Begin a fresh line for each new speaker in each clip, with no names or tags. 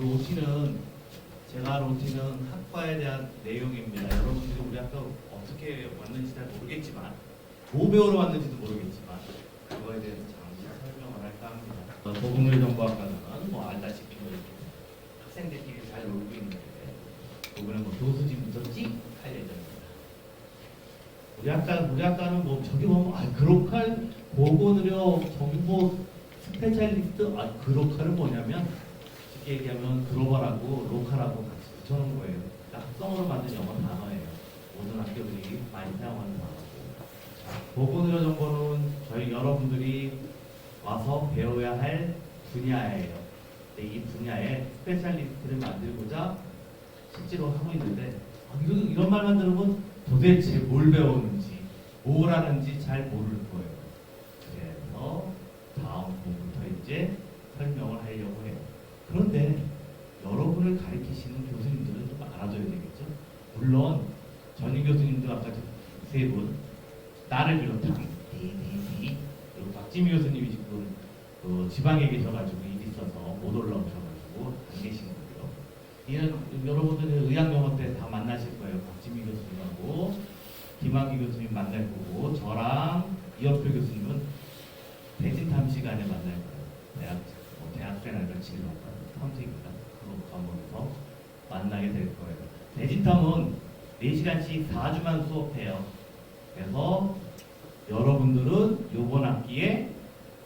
로티는 제가 로티는 학과에 대한 내용입니다. 여러분들이 우리 학교 어떻게 왔는지 잘 모르겠지만 뭐 배우러 왔는지도 모르겠지만 그거에 대해서 잠시 설명을 할까 합니다. 보금물정보학과는 뭐 알다시피 뭐 이렇게 학생들끼리 잘 놀고 있는데 이번에 뭐 교수진부터 찍 할 예정입니다. 우리 학과는 뭐 저기 보면 그로칼 보건의료 정보 스페셜리스트 그로칼은 뭐냐면 쉽게 얘기하면 글로벌하고 로컬하고 같이 붙여놓은 거예요. 그러니까 합성어로 만든 영어 단어예요. 모든 학교들이 많이 사용하는 단어고. 보건의료 정보는 저희 여러분들이 와서 배워야 할 분야예요. 이 분야에 스페셜리스트를 만들고자 실제로 하고 있는데 이런 말만 들으면 도대체 뭘 배우는지 뭘 하는지 잘 모를 거예요. 그래서 다음 부분부터 이제 설명을 하려고 해요. 그런데 여러분을 가르치시는 교수님들은 좀 알아줘야 되겠죠. 물론 전임 교수님도 아까 세 분, 나를 비롯한 그리고 박지미 교수님이 지금 지방에 계셔가지고 일이 있어서 못 올라오셔가지고 안 계신 거고요. 여러분들은 의학영어 때 다 만나실 거예요. 박지미 교수님하고 김학기 교수님 만날 거고 저랑 이혁표 교수님은 대진탐 시간에 만날 거예요. 대학생활과 진로과 탐색입니다. 그거 과목에서 만나게 될 거예요. 대진탐은 4시간씩 4주만 수업해요. 그래서 여러분들은 이번 학기에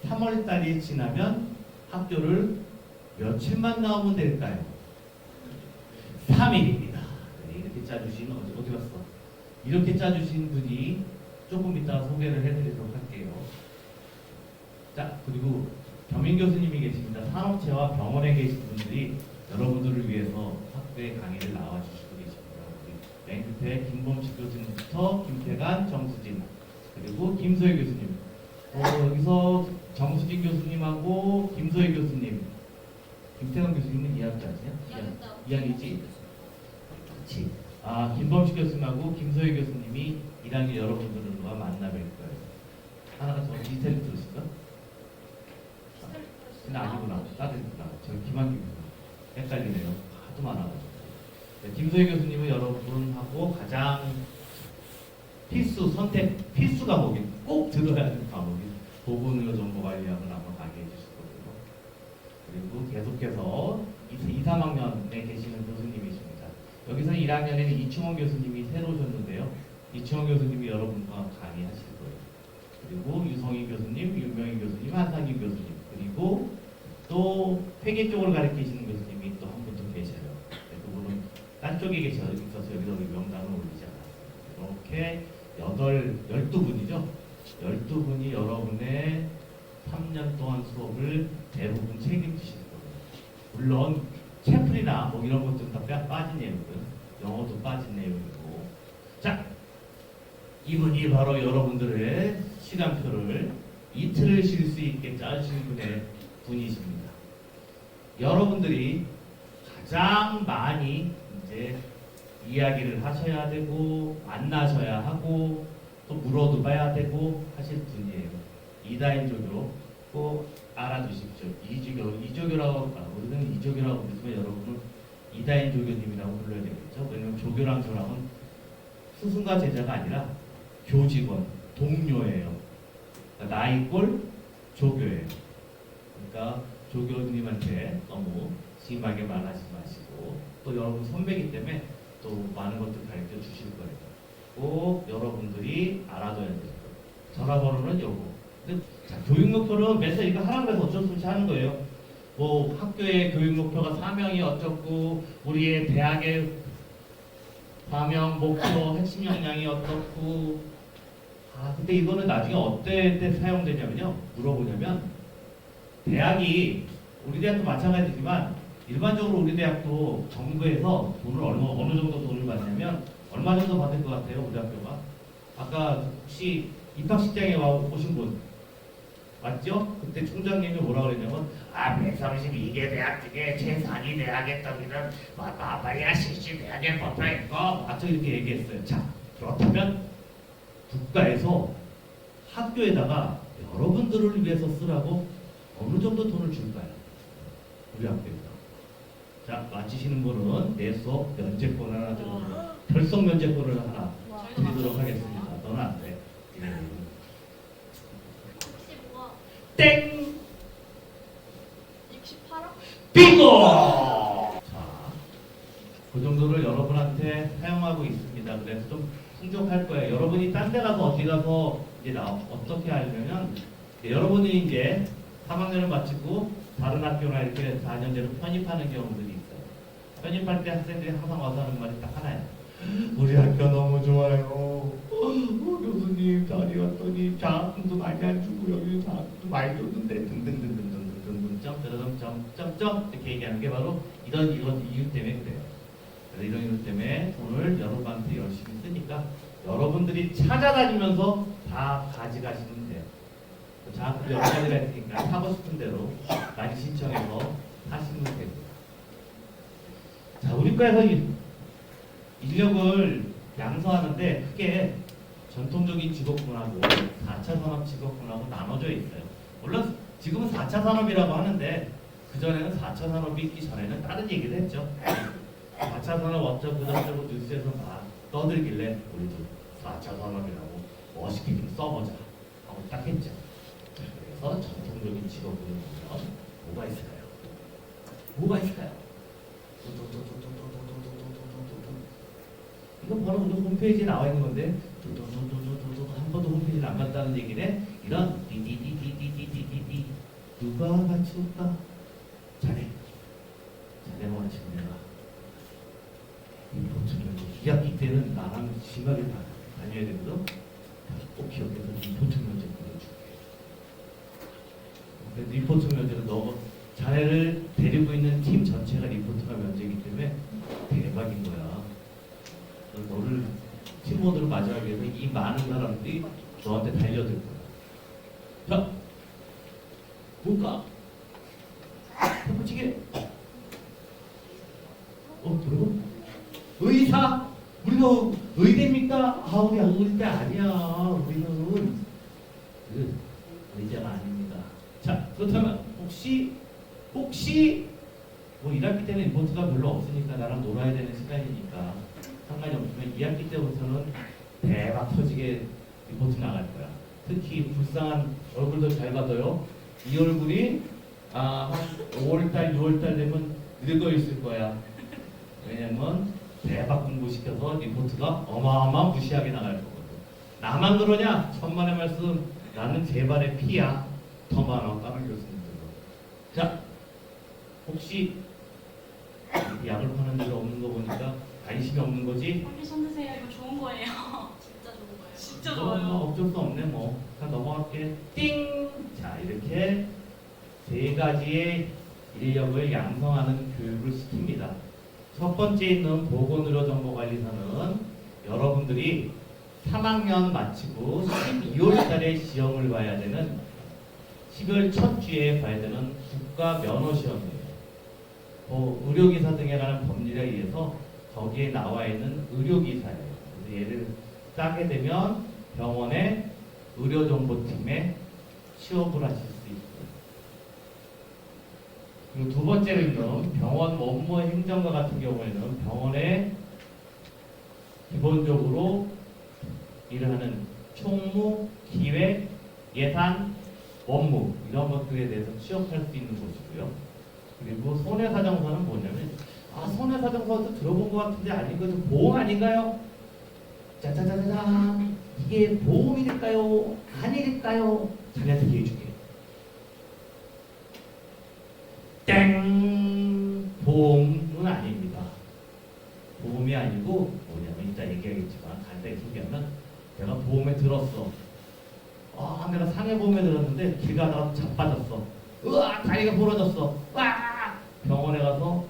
3월달이 지나면 학교를 며칠만 나오면 될까요? 3일입니다. 이렇게 짜주신 어디 갔어? 이렇게 짜주신 분이 조금 이따 소개를 해드리도록 할게요. 자, 그리고 겸임 교수님이 계십니다. 산업체와 병원에 계신 분들이 여러분들을 위해서 학교에 강의를 나와주시고 계십니다. 맨 끝에 김범식 교수님부터 김태관, 정수진, 그리고 김소희 교수님. 여기서 정수진 교수님하고 김소희 교수님, 김태관 교수님은 2학기 아니냐? 2학기지? 그렇지. 김범식 교수님하고 김소희 교수님이 1학기 여러분들과 만나뵐 거예요. 하나가 저 디지털 들으실까? 근데 아니구나. 따뜻구나. 저기 김한규 교수님. 헷갈리네요. 하도 많아가지고. 네, 김소희 교수님은 여러분하고 가장 필수 과목이 꼭 들어야 하는 과목이 보건의료 정보관리학을 아마 강의해 주실 거고요. 그리고 계속해서 2, 3학년에 계시는 교수님이십니다. 여기서 1학년에는 이충원 교수님이 새로 오셨는데요. 이충원 교수님이 여러분과 강의하실 거예요. 그리고 유성희 교수님, 윤명희 교수님, 한상규 교수님, 그리고 또 회계 쪽을 가르치시는 교수님이 또 한 분 더 계셔요. 네, 그분은 딴 쪽에 있어서 여기서 명단을 올리지 않았어요. 이렇게 12분이죠. 12분이 여러분의 3년 동안 수업을 대부분 책임지실 거예요. 물론 채플이나 뭐 이런 것들은 다 빠진 내용이고요. 영어도 빠진 내용이고. 자, 이분이 바로 여러분들의 시간표를 이틀을 쉴 수 있게 짜주신 분이십니다. 여러분들이 가장 많이 이제 이야기를 하셔야 되고 만나셔야 하고 또 물어도 봐야 되고 하실 분이에요. 이다인조교 꼭 알아두십시오. 이조교라고 우리는 이조교라고 부르지만 여러분은 이다인조교님이라고 불러야 되겠죠. 왜냐하면 조교랑 저랑은 스승과 제자가 아니라 교직원, 동료예요. 그러니까 나이꼴 조교예요. 그러니까 조교님한테 너무 심하게 말하지 마시고 또 여러분 선배이기 때문에 또 많은 것들 가르쳐 주실 거예요. 꼭 여러분들이 알아둬야 돼요. 전화번호는 요거. 근데 자, 교육 목표는 매서 이거 하라고 해서 어쩔 수 없이 하는 거예요. 뭐 학교의 교육 목표가 사명이 어쩌고 우리의 대학의 사명, 목표, 핵심 역량이 어떻고 근데 이거는 나중에 어때 사용되냐면요. 물어보냐면 대학이 우리 대학도 마찬가지지만 일반적으로 우리 대학도 정부에서 돈을 어느 정도 돈을 받냐면 얼마 정도 받을 것 같아요, 우리 학교가? 아까 혹시 입학식장에 오신 분 맞죠? 그때 총장님이 뭐라고 그랬냐면 132개 대학 중에 최상위 대학에 떠기는 마바리아 실시 대학에 붙어있고 맞죠? 이렇게 얘기했어요. 자, 그렇다면 국가에서 학교에다가 여러분들을 위해서 쓰라고 어느 정도 돈을 줄까요? 우리 학교에서 자, 마치시는 분은 내 수업 면제권 하나 드리고 결석 면제권을 하나 드리도록 하겠습니다. 너는 안 돼.
혹시 뭐가
땡!
68억?
빙고! 자, 그 정도를 여러분한테 사용하고 있습니다. 그래서 좀 풍족할 거예요. 여러분이 딴 데 가서 어디 가서 이제 어떻게 하려면 여러분이 이제 3학년을 마치고 다른 학교나 이렇게 4년제로 편입하는 경우들이 있어요. 편입할 때 학생들이 항상 와서 하는 말이 딱 하나예요. 우리 학교 너무 좋아요. 교수님 저리 왔더니 장학금도 많이 안 주고 여기 장학금도 많이 줬는데 등등등등등등등 점점점점 이렇게 얘기하는 게 바로 이런 이유 때문에 그래요. 그래서 이런 이유 때문에 돈을 여러분한테 열심히 쓰니까 여러분들이 찾아다니면서 다 가져가시면 돼요. 장학금 여러 가지가 있으니까 하고 싶은 대로 많이 신청해서 하시면 되고요. 자, 우리 과에서 인력을 양성하는데 크게 전통적인 직업군하고 4차 산업 직업군하고 나눠져 있어요. 물론 지금은 4차 산업이라고 하는데 그전에는 4차 산업이 있기 전에는 다른 얘기를 했죠. 4차 산업 어쩌고 저쩌고 뉴스에서 막 떠들길래 우리도 4차 산업이라고 멋있게 좀 써보자 하고 딱 했죠. 그래서 전통적인 직업군을 보면 뭐가 있을까요? 뭐가 있을까요? 이건 바로 우리 홈페이지에 나와 있는 건데 한 번도 홈페이지를 안 갔다는 얘기네. 이런 디디디디디디디디 누가 맞출까? 자네가 맞추면 내가 리포트를 2학기 때는 나랑 심하게 다녀야 되거든. 꼭 기억해서 리포트 면제 보내줄게. 리포트 면제는 너 자네를 데리고 있는 팀 전체가 리포트가 면제이기 때문에 대박인 거야. 너를 팀원으로 맞이하기 위해서 이 많은 사람들이 너한테 달려들 거야. 자, 뭘까? 해보지게. 그리고 의사? 우리가 의대입니까? 우리 의대 아니야. 우리는 의대가 아닙니다. 자, 그렇다면 혹시 뭐 1학기 때는 리포트가 별로 없으니까 나랑 놀아야 되는 시간이니까 상관이 없지만 2학기 때부터는 대박 터지게 리포트 나갈 거야. 특히 불쌍한 얼굴도 잘 받아요. 이 얼굴이 한 5월달, 6월달 되면 늙어 있을 거야. 왜냐면 대박 공부시켜서 리포트가 어마어마무시하게 나갈 거거든. 나만 그러냐? 천만의 말씀. 나는 제발의 피야. 더 많아. 다른 교수님들도. 자, 혹시 약을 파는 데가 없는 거 보니까 관심이 없는 거지?
빨리 손 드세요. 이거 좋은 거예요. 진짜 좋은 거예요. 진짜
뭐
좋아요.
어쩔 수 없네 뭐. 자, 넘어갈게. 띵! 자, 이렇게 세 가지의 인력을 양성하는 교육을 시킵니다. 첫 번째 있는 보건의료정보관리사는 여러분들이 3학년 마치고 12월 달에 시험을 봐야 되는 12월 첫 주에 봐야 되는 국가 면허 시험이에요. 의료기사 등에 관한 법률에 의해서 거기에 나와 있는 의료기사예요. 그래서 얘를 따게 되면 병원의 의료정보팀에 취업을 하실 수 있어요. 그리고 두 번째는 병원 업무 행정과 같은 경우에는 병원에 기본적으로 일을 하는 총무, 기획, 예산, 원무 이런 것들에 대해서 취업할 수 있는 곳이고요. 그리고 손해사정서는 뭐냐면 손해사정서도 들어본 것 같은데 아니거든. 보험 아닌가요? 짜자자자잔 이게 보험일까요? 아닐까요? 자네한테 기회 줄게. 땡! 보험은 아닙니다. 보험이 아니고 뭐냐면 이따 얘기하겠지만 간단히 소개하면 내가 보험에 들었어. 내가 상해보험에 들었는데 길 가다가 자빠졌어. 으악! 다리가 부러졌어. 으악! 병원에 가서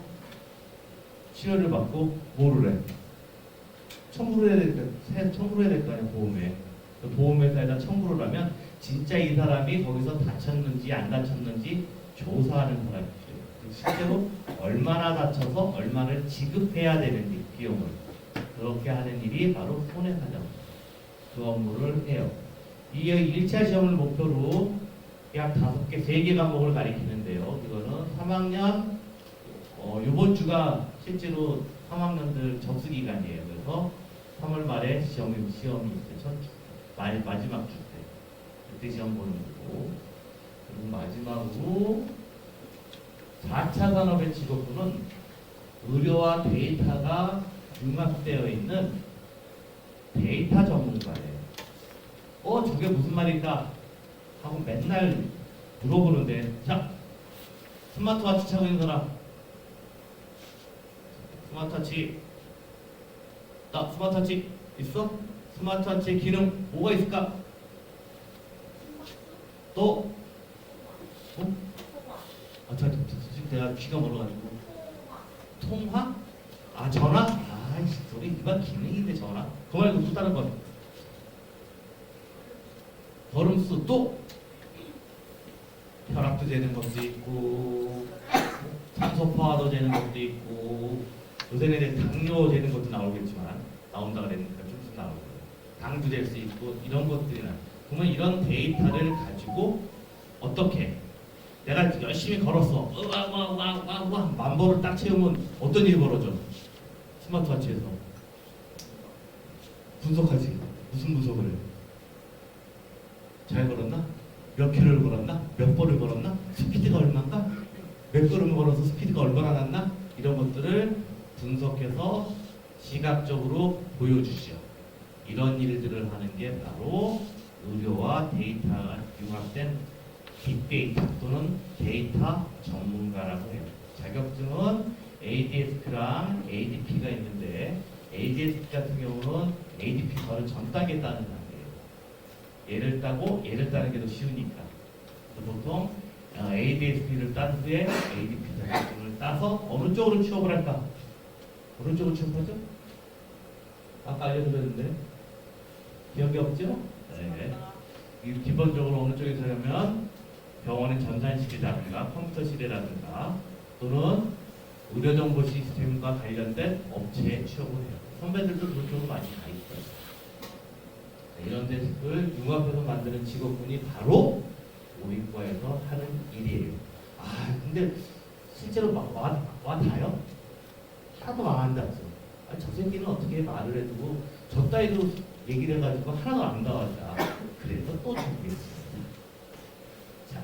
치료를 받고 뭐를 해? 청구를 해야 될 거 아니야, 보험에. 보험회사에다 청구를 하면 진짜 이 사람이 거기서 다쳤는지 안 다쳤는지 조사하는 사람이 필요해요. 실제로 얼마나 다쳐서 얼마를 지급해야 되는지 비용을 그렇게 하는 일이 바로 손해사정. 그 업무를 해요. 이 1차 시험을 목표로 약 5개, 3개 과목을 가리키는데요. 이거는 3학년 이번 주가 실제로 3학년들 접수 기간이에요. 그래서 3월 말에 시험이 있어요. 첫 주, 마지막 주 때. 그때 시험 보는 거고. 그리고 마지막으로 4차 산업의 직업군은 의료와 데이터가 융합되어 있는 데이터 전문가예요. 저게 무슨 말일까? 하고 맨날 물어보는데, 자, 스마트워치 차고 있는 사람. 스마트워치. 나 스마트워치 있어? 스마트워치의 기능 뭐가 있을까? 또? 지금 내가 귀가 멀어가지고. 통화? 전화? 아이씨, 소리 이만 기능인데 전화. 그 말고 또 다른 거. 걸음수 또? 혈압도 재는 것도 있고, 산소파도 재는 것도 있고, 요새는 이제 당뇨 재는 것도 나오겠지만, 나온다 그랬으니까 좀 있으면 나오고, 당도 잴 수 있고, 이런 것들이나. 그러면 이런 데이터를 가지고 어떻게 내가 열심히 걸었어. 만보를 딱 채우면 어떤 일이 벌어져? 스마트워치에서 분석하지. 무슨 분석을 해? 잘 걸었나? 몇 킬로를 걸었나? 몇 번을 걸었나? 스피드가 얼마인가? 몇 걸음을 걸어서 스피드가 얼마나 났나? 이런 것들을 분석해서 시각적으로 보여주시오. 이런 일들을 하는 게 바로 의료와 데이터가 융합된 빅데이터 또는 데이터 전문가라고 해요. 자격증은 ADSP랑 ADP가 있는데 ADSP 같은 경우는 ADP 바로 전 단계에 따는 단계예요. 얘를 따고 얘를 따는 게 더 쉬우니까. 보통 ADSP를 딴 후에 ADP 자격증을 따서 어느 쪽으로 취업을 할까? 어느 쪽으로 취업하죠? 아까 알려드렸는데 기억이 없죠? 네. 기본적으로 어느 쪽에서 하면 병원의 전산실이라든가 컴퓨터실이라든가 또는 의료정보 시스템과 관련된 업체에 취업을 해요. 선배들도 그쪽으로 많이 가 있어요. 이런 데를 융합해서 만드는 직업군이 바로 오인과에서 하는 일이에요. 근데 실제로 와 닿아요? 하나도 망한다죠. 저 새끼는 어떻게 말을 해두고 저 따위도 얘기를 해가지고 하나도 안 나왔다. 그래서 또 준비했습니다. 자,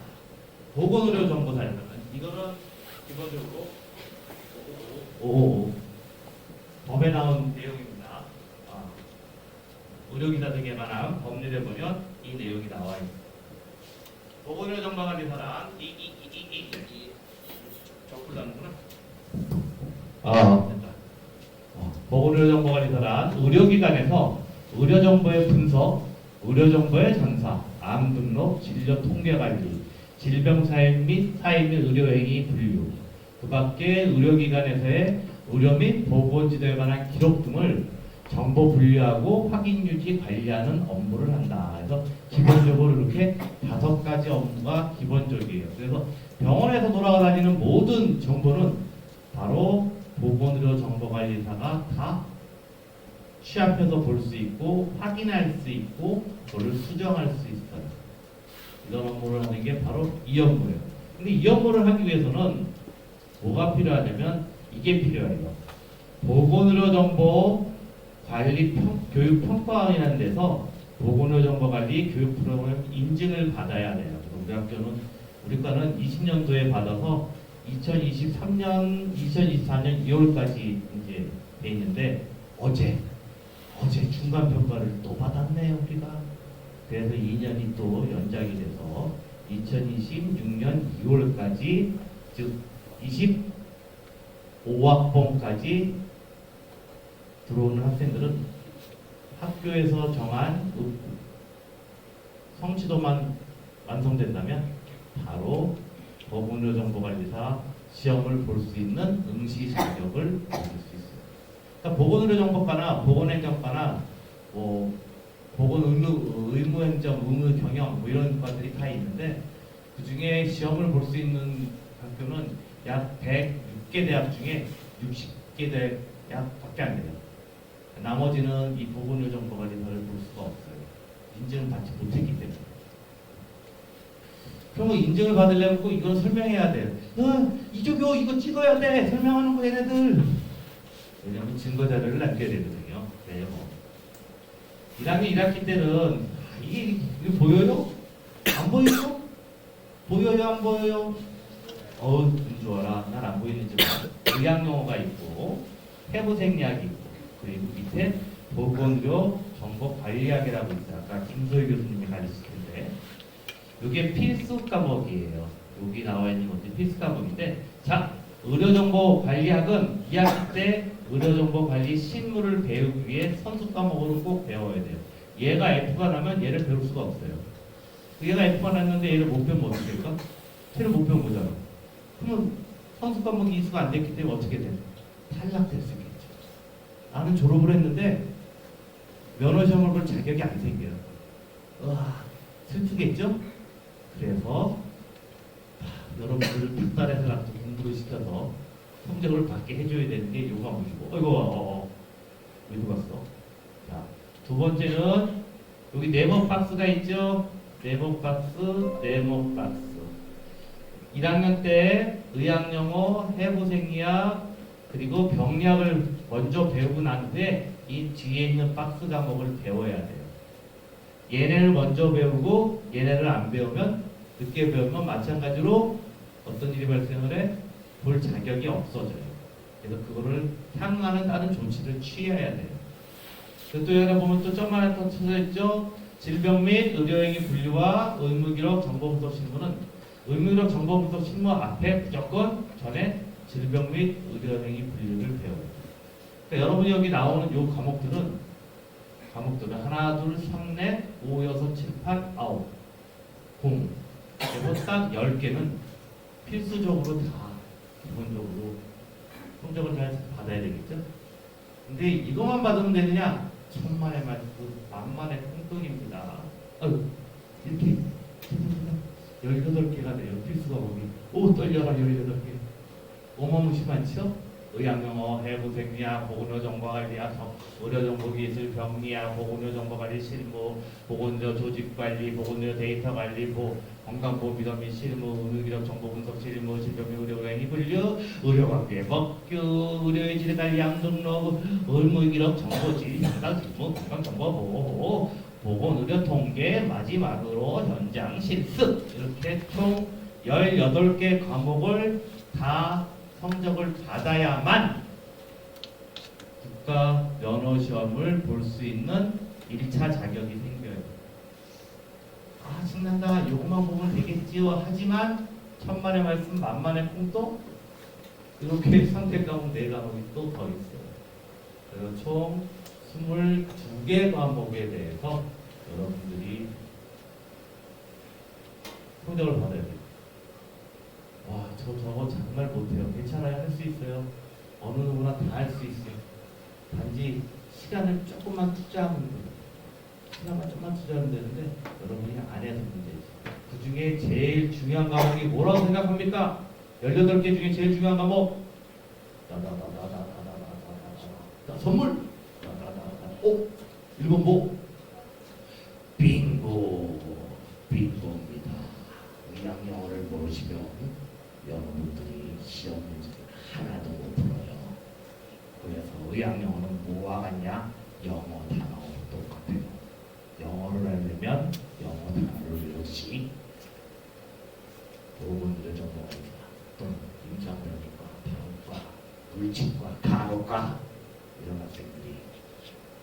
보건의료정보사였다면 이거는 기본적으로 법에 나온 내용입니다. 의료기사 등에 관한 법률에 보면 이 내용이 나와 있습니다. 보건의료정보관리사란 적불 나는구나. 됐다. 보건의료정보관리사란 의료기관에서 의료정보의 분석, 의료정보의 전사, 암 등록, 진료 통계 관리, 질병 사입 및 의료행위 분류, 그 밖에 의료기관에서의 의료 및 보건지도에 관한 기록 등을 정보 분류하고 확인 유지 관리하는 업무를 한다. 그래서 기본적으로 이렇게 5가지 업무가 기본적이에요. 그래서 병원에서 돌아다니는 모든 정보는 바로 보건의료정보관리사가 다 취합해서 볼 수 있고 확인할 수 있고 그걸 수정할 수 있어요. 이런 업무를 하는 게 바로 이 업무예요. 근데 이 업무를 하기 위해서는 뭐가 필요하냐면 이게 필요해요. 보건의료정보 관리 교육평가원이라는 데서 보건의료정보관리 교육 프로그램 인증을 받아야 돼요. 우리 학교는 우리 과는 20년도에 받아서 2023년, 2024년 2월까지 이제 돼 있는데 어제 중간 평가를 또 받았네요 우리가. 그래서 2년이 또 연장이 돼서 2026년 2월까지 즉 25학번까지 들어오는 학생들은 학교에서 정한 성취도만 완성된다면 바로 보건의료정보관리사 시험을 볼 수 있는 응시 자격을 얻을 수 있어요. 그러니까 보건의료정보과나 보건행정과나 보건의무행정, 의무경영 이런 과들이 다 있는데 그 중에 시험을 볼 수 있는 학교는 약 106개 대학 중에 60개 대학밖에 안 돼요. 나머지는 이 보건의료정보관리사를 볼 수가 없어요. 인증을 받지 못했기 때문에. 그러면 인증을 받으려면 꼭 이걸 설명해야 돼. 이조교 이거 찍어야 돼. 설명하는 거 얘네들. 왜냐면 증거 자료를 남겨야 되거든요. 네, 뭐. 1학년 1학기 때는 이게 보여요? 안 보이죠? 보여요? 안 보여요? 눈 좋아라. 난 안 보이는지만 의학용어가 있고 해부생리학이 있고 그리고 밑에 보건의료 정보관리학이라고 있어요. 아까 김소희 교수님이 가르칠 텐데 이게 필수 과목이에요. 여기 나와 있는 것들이 필수 과목인데 자, 의료정보관리학은 2학기 때 의료정보관리 실무를 배우기 위해 선수 과목으로 꼭 배워야 돼요. 얘가 F가 나면 얘를 배울 수가 없어요. 얘가 F가 났는데 얘를 못 배우면 어떻게 될까? 쟤를 못 배운 거잖아. 그러면 선수 과목이 이수가 안 됐기 때문에 어떻게 돼? 탈락될 수 있겠죠. 나는 졸업을 했는데 면허 시험을 볼 자격이 안 생겨요. 와, 슬프겠죠? 그래서 여러분들을 뒷달에서 공부를 시켜서 성적을 받게 해줘야 되는 게 요가 무시고. 어이구, 왜 들어갔어? 자, 두 번째는 여기 네모 박스가 있죠? 네모 박스. 1학년 때 의학영어, 해부생리학, 그리고 병리학을 먼저 배우고 난 후에 이 뒤에 있는 박스 과목을 배워야 돼요. 얘네를 먼저 배우고 얘네를 안 배우면 늦게 배우면 마찬가지로 어떤 일이 발생을 해? 볼 자격이 없어져요. 그래서 그거를 향하는 다른 조치를 취해야 돼요. 또 여기 보면 또 점 하나 더 쳐져 있죠? 질병 및 의료행위 분류와 의무기록 정보분석 실무는 의무기록 정보분석 실무 앞에 무조건 전에 질병 및 의료행위 분류를 배워요. 그러니까 여러분이 여기 나오는 요 과목들은 하나, 둘, 3, 넷, 5, 6, 7, 8, 9, 0 그래서 딱 10개는 필수적으로 다 기본적으로 성적을 잘 받아야 되겠죠? 근데 이것만 받으면 되느냐? 천만의 말씀, 만만의 콩떡입니다. 이렇게 18개가 돼요. 필수가 거기. 오, 떨려라 18개. 어마무시많죠? 의학영어, 해부생리학, 보건의료정보관리학, 의료정보기술, 병리학, 보건의료정보관리 실무, 보건의료 조직관리, 보건의료 데이터관리, 건강보호비전 및 실무, 의료기록 정보분석 실무, 질병 의료행위 분류, 의료관계 법규, 의료의 질관리 양등록, 의무기록 정보질, 현장실무, 건강정보보호, 보건의료 통계, 마지막으로 현장 실습 이렇게 총 18개 과목을 다 성적을 받아야만 국가 면허 시험을 볼 수 있는 1차 자격이 생겨요. 신난다. 요것만 보면 되겠지요. 하지만 천만의 말씀 만만의 콩떡 이렇게 선택 과목 4과목이 또 더 있어요. 그래서 총 22개 과목에 대해서 여러분들이 성적을 받아야 돼요. 저거 정말 못해요. 괜찮아요. 할 수 있어요. 어느 누구나 다 할 수 있어요. 단지 시간을 조금만 투자하면 돼요. 시간만 조금만 투자하면 되는데 여러분이 안 해서 문제지. 그 중에 제일 중요한 과목이 뭐라고 생각합니까? 18개 중에 제일 중요한 과목 선물 1번 뭐? 빙고입니다. 의학영어를 모르시면 여러분들이 시험 문제를 하나도 못 풀어요. 그래서 의학영어는 뭐와 같냐? 영어 단어와 똑같아요. 영어를 하려면 영어 단어를 역시 보건의료 전공학과 또는 임상병리과, 병과, 물리치과, 간호과 이런 학생들이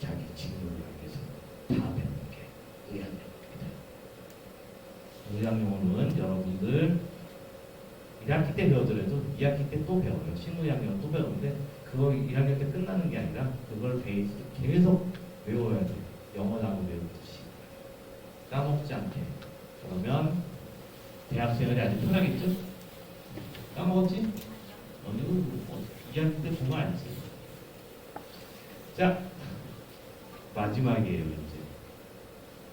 자기 직무를 위해서 다 배우는 게 의학영어입니다. 의학영어는 여러분들 1학기 때 배우더라도 2학기 때 또 배워요. 식물의학영어 또 배우는데 그거 1학년 때 끝나는 게 아니라 그걸 베이스로 계속 외워야 돼요. 영어 단어 외우듯이 까먹지 않게. 그러면 대학생활이 아주 편하겠죠? 까먹었지? 이거 2학기 때 보면 알지. 자, 마지막이에요 이제.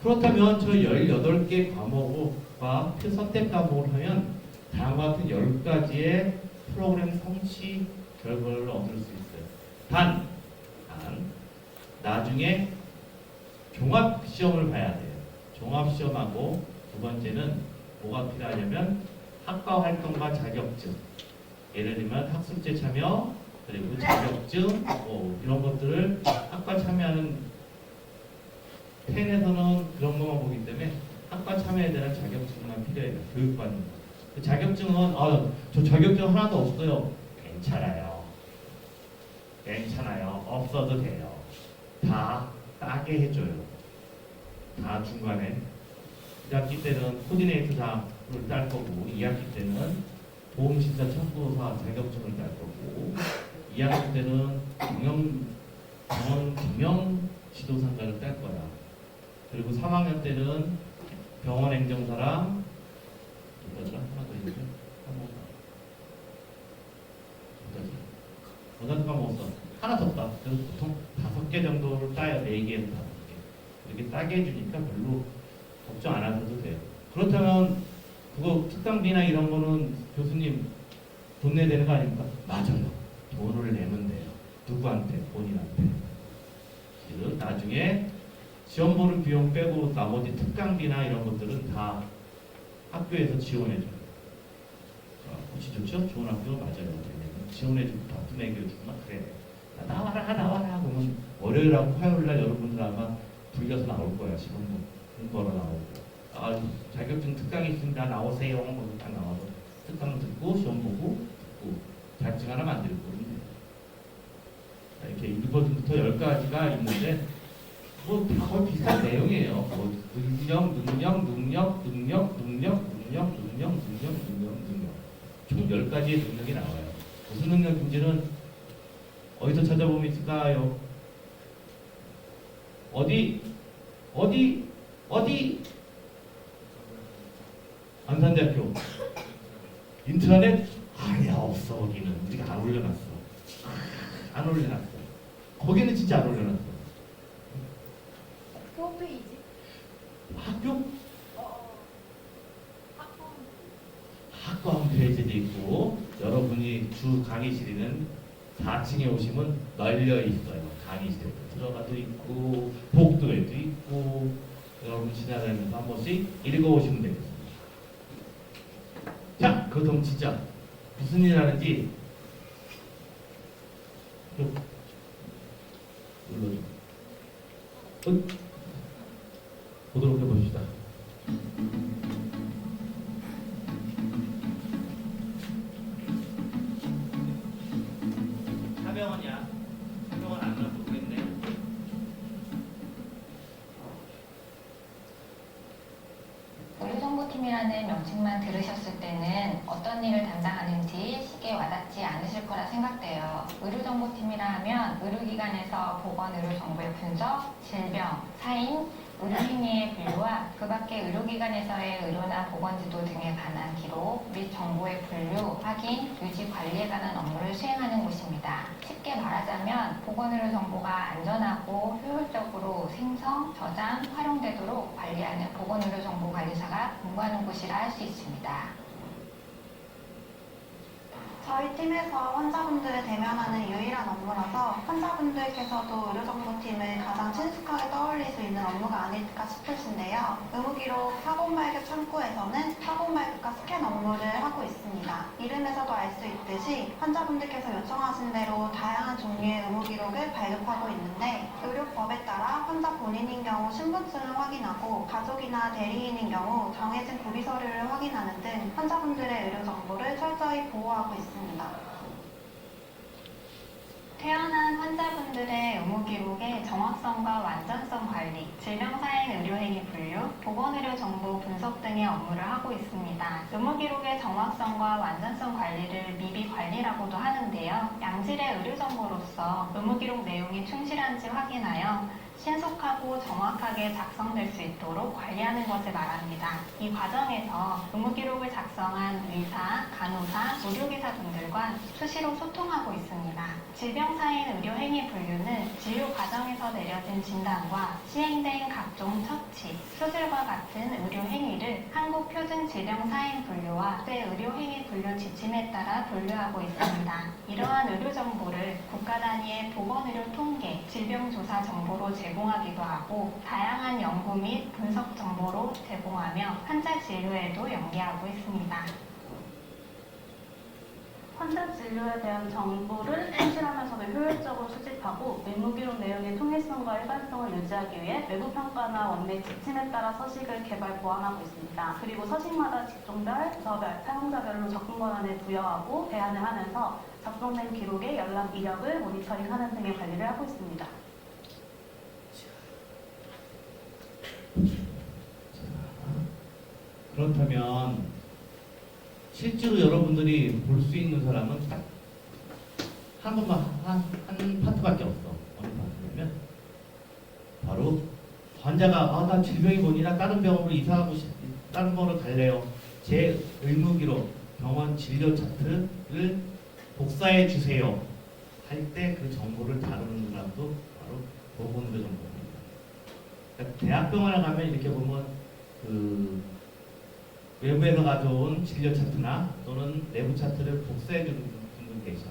그렇다면 저 18개 과목과 선택 과목을 하면 다음과 같은 10가지의 프로그램 성취 결과를 얻을 수 있어요. 단 나중에 종합시험을 봐야 돼요. 종합시험하고 두 번째는 뭐가 필요하냐면 학과 활동과 자격증, 예를 들면 학습제 참여, 그리고 자격증 이런 것들을 학과 참여하는 펜에서는 그런 것만 보기 때문에 학과 참여에 대한 자격증만 필요해요. 교육받는 거. 그 자격증은 저 자격증 하나도 없어요. 괜찮아요. 괜찮아요. 없어도 돼요. 다 따게 해줘요. 다 중간에 1학기 때는 코디네이터상을 딸 거고 2학기 때는 보험심사 청구사 자격증을 딸 거고 2학기 때는 경영 지도상가를 딸 거야. 그리고 3학년 때는 병원 행정사랑 뭐더라? 하나 더 있는데 하나 까먹었어. 하나 더 따. 그래서 보통 5개 정도를 따요. 4개에서 5개. 이렇게 따게 해주니까 별로 걱정 안 하셔도 돼요. 그렇다면 그거 특강비나 이런 거는 교수님 돈 내야 되는 거 아닙니까? 맞아요. 돈을 내면 돼요. 누구한테? 본인한테. 즉 나중에 시험 보는 비용 빼고 나머지 특강비나 이런 것들은 다 학교에서 지원해줘요. 혹시 좋죠? 좋은 학교 맞아요. 왜냐면 지원해주고 바쁜 애교해주구나. 그래. 나와라 그러면 월요일하고 화요일날 여러분들 아마 불려서 나올 거야. 시험 공부하러 나오고 자격증 특강이 있습니다. 나오세요. 하고 딱 나와서 특강 듣고 시험 보고 듣고 자격증 하나 만들고 이렇게 1번부터 10가지가 있는데 다 거의 비슷한 내용이에요. 능력 총 10가지의 능력이 나와요. 무슨 능력인지는 어디서 찾아보면 있을까요? 어디? 안산대학교 인트라넷? 아니야 없어. 거기는 우리가 안 올려놨어. 안 올려놨어. 거기는 진짜 안 올려놨어.
홈페이지?
학교?
학원.
학과 홈페이지도 있고 여러분이 주 강의실에는 4층에 오시면 널려 있어요. 강의실에도 들어가도 있고 복도에도 있고 여러분 지나다니면서 한 번씩 읽어오시면 되겠습니다. 자, 그럼 진짜 무슨 일 하는지 눌러줘. 보도록 해봅시다. 사병원이야. 사병원 안 가면 모르겠네.
의료정보팀이라는 명칭만 들으셨을 때는 어떤 일을 담당하는지 쉽게 와닿지 않으실 거라 생각돼요. 의료정보팀이라 하면 의료기관에서 보건의료정보의 분석, 질병, 사인, 의료행위의 분류와 그 밖의 의료기관에서의 의료나 보건지도 등에 관한 기록 및 정보의 분류, 확인, 유지, 관리에 관한 업무를 수행하는 곳입니다. 쉽게 말하자면 보건의료 정보가 안전하고 효율적으로 생성, 저장, 활용되도록 관리하는 보건의료 정보 관리사가 근무하는 곳이라 할 수 있습니다.
저희 팀에서 환자분들을 대면하는 유일한 업무라서 환자분들께서도 의료정보팀을 가장 친숙하게 떠올릴 수 있는 업무가 아닐까 싶으신데요. 의무기록 사본발급 창구에서는 사본발급과 스캔 업무를 하고 있습니다. 이름에서도 알 수 있듯이 환자분들께서 요청하신 대로 다양한 종류의 의무기록을 발급하고 있는데 의료법에 따라 환자 본인인 경우 신분증을 확인하고 가족이나 대리인인 경우 정해진 구비서류를 확인하는 등 환자분들의 의료정보를 철저히 보호하고 있습니다.
태어난 환자분들의 의무기록의 정확성과 완전성 관리, 질병사행 의료행위 분류, 보건의료 정보 분석 등의 업무를 하고 있습니다. 의무기록의 정확성과 완전성 관리를 미비 관리라고도 하는데요. 양질의 의료정보로서 의무기록 내용이 충실한지 확인하여 신속하고 정확하게 작성될 수 있도록 관리하는 것을 말합니다. 이 과정에서 의무기록을 작성한 의사, 간호사, 의료기사 등들과 수시로 소통하고 있습니다. 질병사행 의료행위 분류는 진료 과정에서 내려진 진단과 시행된 각종 처치, 수술과 같은 의료행위를 한국표준질병사행 분류와 의료행위 분류 지침에 따라 분류하고 있습니다. 이러한 의료정보를 국가 단위의 보건의료 통계, 질병조사 정보로 제공하기도 하고 다양한 연구 및 분석 정보로 제공하며 환자 진료에도 연계하고 있습니다.
환자 진료에 대한 정보를 성실하면서도 효율적으로 수집하고 의무기록 내용의 통일성과 일관성을 유지하기 위해 외부 평가나 원내 지침에 따라 서식을 개발 보완하고 있습니다. 그리고 서식마다 직종별, 부서별, 사용자별로 접근 권한을 부여하고 대안을 하면서 작성된 기록의 연락 이력을 모니터링하는 등의 관리를 하고 있습니다.
그렇다면 실제로 여러분들이 볼 수 있는 사람은 딱 한 번만 한 파트밖에 없어. 어느 파트냐면 바로 환자가 나 질병이 뭐니라 다른 병원으로 이사하고 다른 병원으로 갈래요. 제 의무기록 병원 진료 차트를 복사해 주세요. 할 때 그 정보를 다루는 사람도 바로 보건의료 정보입니다. 그러니까 대학병원에 가면 이렇게 보면 그 외부에서 가져온 진료 차트나 또는 내부 차트를 복사해 주는 분들 계셔.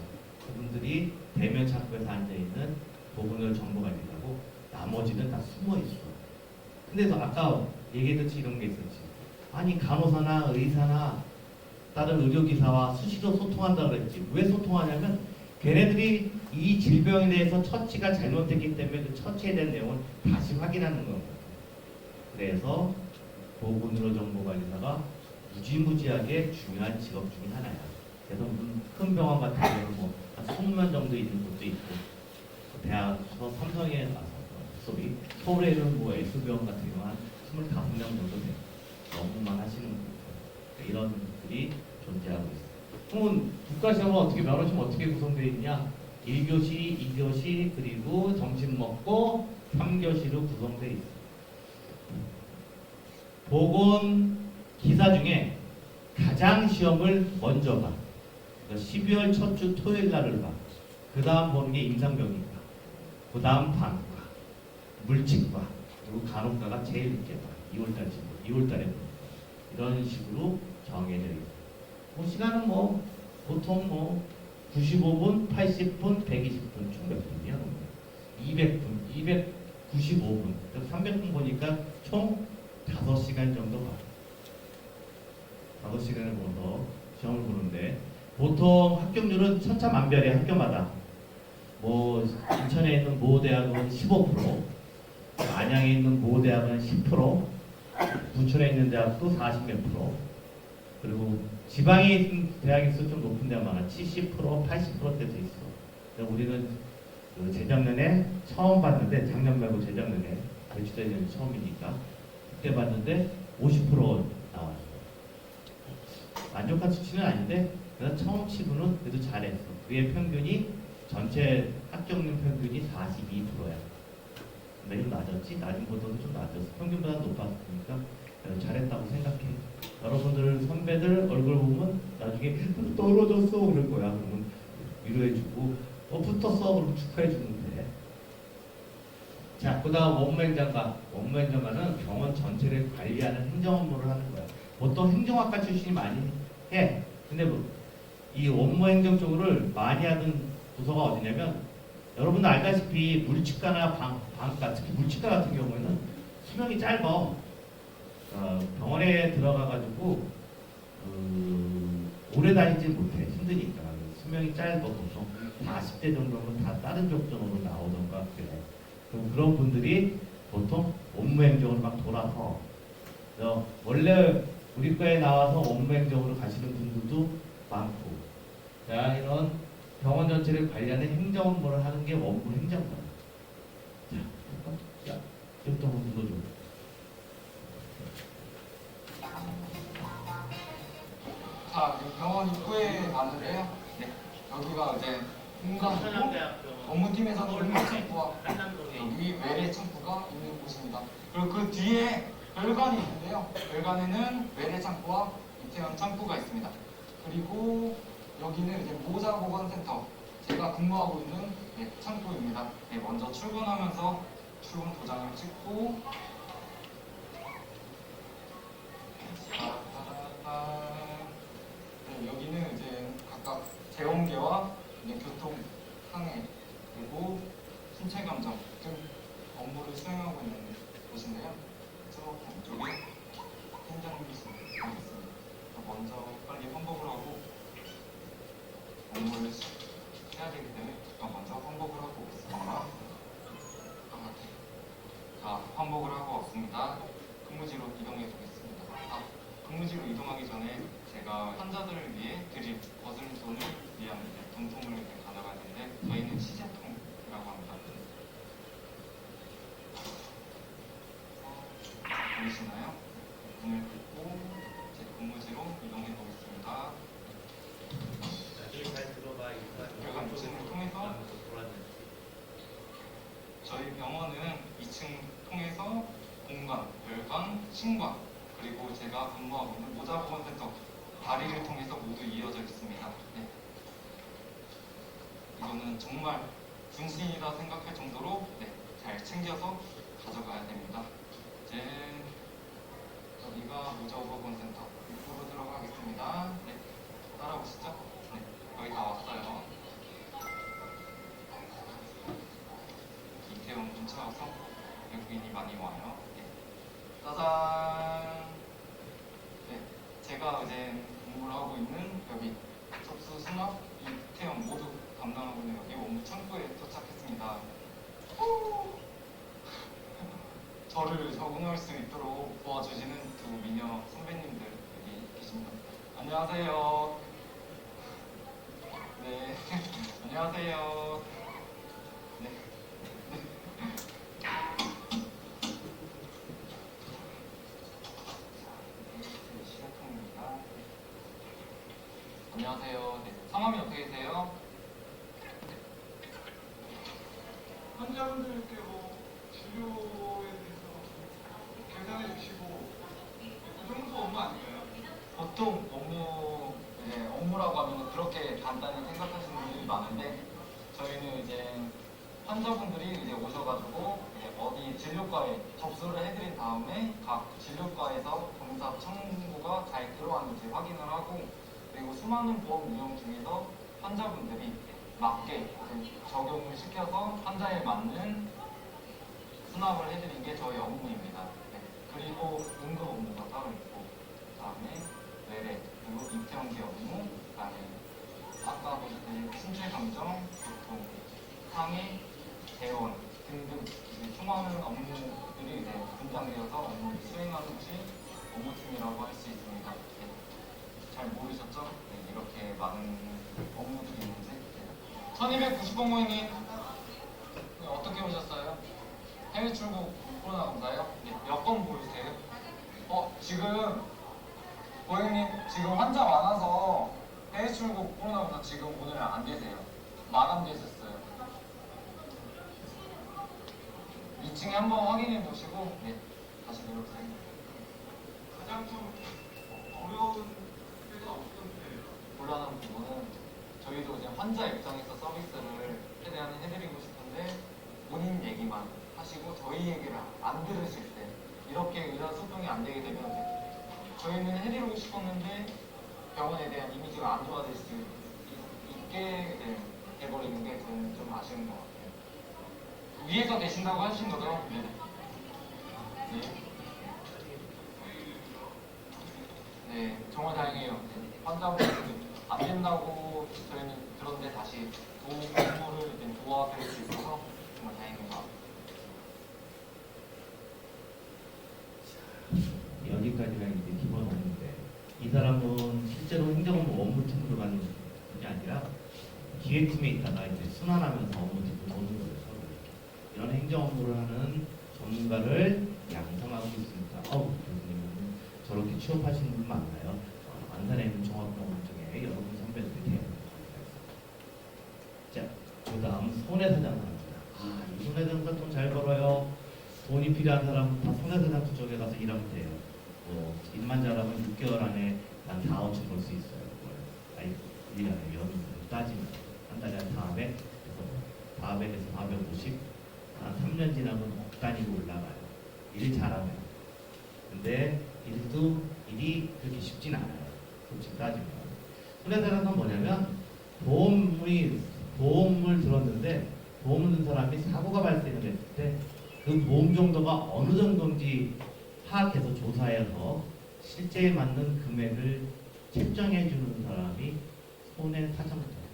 그분들이 대면 창구에서 앉아있는 보건의료 정보관리라고 나머지는 다 숨어 있어. 근데 아까 얘기했듯이 이런 게 있었지. 아니 간호사나 의사나 다른 의료기사와 수시로 소통한다고 그랬지. 왜 소통하냐면 걔네들이 이 질병에 대해서 처치가 잘못됐기 때문에 그 처치에 대한 내용을 다시 확인하는 거예요. 그래서 보건의료 정보관리사가 무지무지하게 중요한 직업 중에 하나야. 그래서 큰 병원 같은 경우는 뭐 한 20명 정도 있는 곳도 있고, 대학서 삼성에 가서 서울에는 뭐 S병원 같은 경우 한 25명 정도 돼요. 업무만 하시는 분들. 이런 분들이 존재하고 있어요. 그러면 국가시험은 어떻게 면허시험 어떻게 구성되어 있냐? 1교시, 2교시, 그리고 점심 먹고 3교시로 구성되어 있어요. 보건 기사 중에 가장 시험을 먼저 봐. 12월 첫 주 토요일 날을 봐. 그 다음 보는 게 임상병리과, 그 다음 방과, 물치과, 그리고 간호과가 제일 늦게 봐. 2월달에 봐. 이런 식으로 정해져 있어요. 뭐 시간은 뭐 보통 뭐 95분, 80분, 120분 총 몇 분이야? 200분, 295분, 300분 보니까 총 5시간 정도 봐. 5시간을 보면서 시험을 보는데 보통 합격률은 천차만별의 학교마다 뭐 인천에 있는 모 대학은 15%, 안양에 있는 모 대학은 10%, 부천에 있는 대학도 40몇 %, 그리고 지방에 있는 대학에서 좀 높은 데가 많아. 70%, 80%대도 있어. 근데 우리는 그 재작년에 처음 봤는데, 작년 말고 재작년에 배출되는 처음이니까 그때 봤는데 50% 나왔어. 만족한 수치는 아닌데 내가 처음 치고는 그래도 잘했어. 그의 평균이 전체 합격률 평균이 42%야. 매일 낮았지? 낮은보다도 좀 낮았어. 평균보다 높았으니까 내가 잘했다고 생각해. 여러분들 선배들 얼굴 보면 나중에 떨어졌어 그럴 거야. 그러면 위로해주고 붙었어 그러면 축하해주는데. 자, 그 다음 원무행정관. 원무행정관은 병원 전체를 관리하는 행정 업무를 하는 거야. 보통 행정학과 출신이 많이 해. 근데 뭐 이 원무행정 쪽을 많이 하는 부서가 어디냐면, 여러분들 알다시피 물치과나 방과, 특히 물치과 같은 경우에는 수명이 짧아. 병원에 들어가가지고 오래 다니지 못해. 힘드니까. 수명이 짧아. 보통 40대 정도면 다 다른 쪽으로 나오던가 그래. 그럼 그런 분들이 보통 업무행정으로 막 돌아서 원래 우리 과에 나와서 업무행정으로 가시는 분들도 많고, 자, 이런 병원 전체를 관리하는 행정 업무를 하는 게 원무행정관. 자, 이것도 한번 눌러줘.
자, 병원 입구에 왔는데요. 네. 여기가 이제 업무팀에서는 응급 창구와 여기 외래 창구가 있는 곳입니다. 그리고 그 뒤에 별관이 있는데요. 별관에는 외래 창구와 이태원 창구가 있습니다. 그리고 여기는 이제 모자보건센터, 제가 근무하고 있는 창구입니다. 네, 먼저 출근하면서 출근 도장을 찍고, 네, 여기는 이제 각각 재원계와 교통, 항해, 그리고 신체 감정 등 업무를 업무를 수행하고 있는 곳인데요. 저 안쪽에 팀장님이십니다. 먼저 빨리 환복을 하고 업무를 해야 되기 때문에 먼저 환복을 하고 있습니다. 자, 환복을 하고 왔습니다. 근무지로 이동해 보겠습니다. 근무지로 이동하기 전에 제가 환자들을 위해 드릴 거스름돈을 위한 돈통을 가져가야 되는데 저희는 시제통이라고 합니다. 보이시나요? 문을 닫고 제 근무지로 이동해 보겠습니다.
나중에 잘 들어봐.
들어간 곳을 통해서 저희 병원은 2층 통해서 공관, 별관, 신관, 그리고 제가 근무하고 있는 모자보건센터 다리를 통해서 모두 이어져 있습니다. 네. 이거는 정말 분신이라 생각할 정도로 잘 챙겨서 가져가야 됩니다. 이제 여기가 모자보건센터 입구로 들어가겠습니다. 네. 따라오시죠. 네. 거의 다 왔어요. 이태원 근처여서 외국인이 많이 와요. 네. 짜잔! 네, 제가 이제 근무를 하고 있는 여기 접수, 수납, 이태원 모두 담당하고 있는 여기 업무 창구에 도착했습니다. 저를 적응할 수 있도록 도와주시는 두 미녀 선배님들 여기 계십니다. 안녕하세요. 네, 안녕하세요. 네. 시작합니다. 안녕하세요. 네. 성함이 어떻게 되세요?
환자분들께 뭐 진료에 대해서 계산해 주시고 그 정도 업무 아닌가요?
보통 업무라고 하면 그렇게 간단히 생각하시는 분들이 많은데 저희는 이제 환자분들이 이제 오셔가지고 이제 어디 진료과에 접수를 해드린 다음에 각 진료과에서 검사 청구가 잘 들어왔는지 확인을 하고 그리고 수많은 보험 유형 중에서 환자분들이 맞게 적용을 시켜서 환자에 맞는 수납을 해드린 게 저희 업무입니다. 네. 그리고 응급 업무가 따로 있고 그다음에 외래 그리고 입퇴원계 업무 그다음에 아까 보셨던 신체 감정, 교통, 상해, 대원 등등 수많은 업무들이 분장되어서 업무를 수행하는 것이 업무팀이라고 할 수 있습니다. 네. 잘 모르셨죠? 네, 이렇게 많은 업무들이 있는지. 1290번모님 네, 어떻게 오셨어요? 해외 출국 코로나 검사요? 네, 몇 번 보이세요? 지금 고객님 지금 환자 많아서 해외 출국 코로나 검사 지금 오늘 안 되세요. 마감되셨어요. 2층에 한번 확인해 보시고 네, 다시 내려오세요.
가장 좀 어려운 때가 어떤 때예요?
곤란한 부분은 저희도 이제 환자 입장에서 서비스를 최대한 해드리고 싶은데 본인 얘기만 하시고 저희 얘기를 안 들으실 때 이렇게 의사 소통이 안 되게 되면 저희는 해드리고 싶었는데 병원에 대한 이미지가 안 좋아질 수 있게 돼버리는 게 저는 좀 아쉬운 것 같아요. 위에서 계신다고 하신 거죠? 네. 네, 정말 다행이에요. 환자분들 안 된다고 저희는 그런데 다시 업무를 도와드릴 수 있어서 정말 다행입니다.
여기까지가 이제 기본 업무인데 이 사람은 실제로 행정업무 업무팀으로 가는 분이 아니라 기획팀에 있다가 이제 순환하면서 업무팀으로 오는 거예요. 이런 행정업무를 하는 전문가를 양성하고 있습니다. 교수님은 저렇게 취업하시는 분 많나요? 안산에 있는 종합병원 중에 여러분 선배들이 대학을 자, 그 다음 손해사장 나옵니다. 이 손해사장 돈 잘 벌어요. 돈이 필요한 사람은 다 손해사장 그쪽에 가서 일하면 돼요. 일만 잘하면 6개월 안에 한 4, 5천 벌 수 있어요. 1년에 연으로 따지면 한 달에 한 400, 400에서 450, 한 3년 지나면 억 단위로 올라가요. 일 잘하면. 근데 일이 그렇게 쉽진 않아요. 솔직히 따지면. 손해사장은 뭐냐면 보험을 들었는데 보험을 든 사람이 사고가 발생을 했을 때 그 보험 정도가 어느 정도인지 파악해서 조사해서 실제 맞는 금액을 책정해 주는 사람이 손해사정사예요.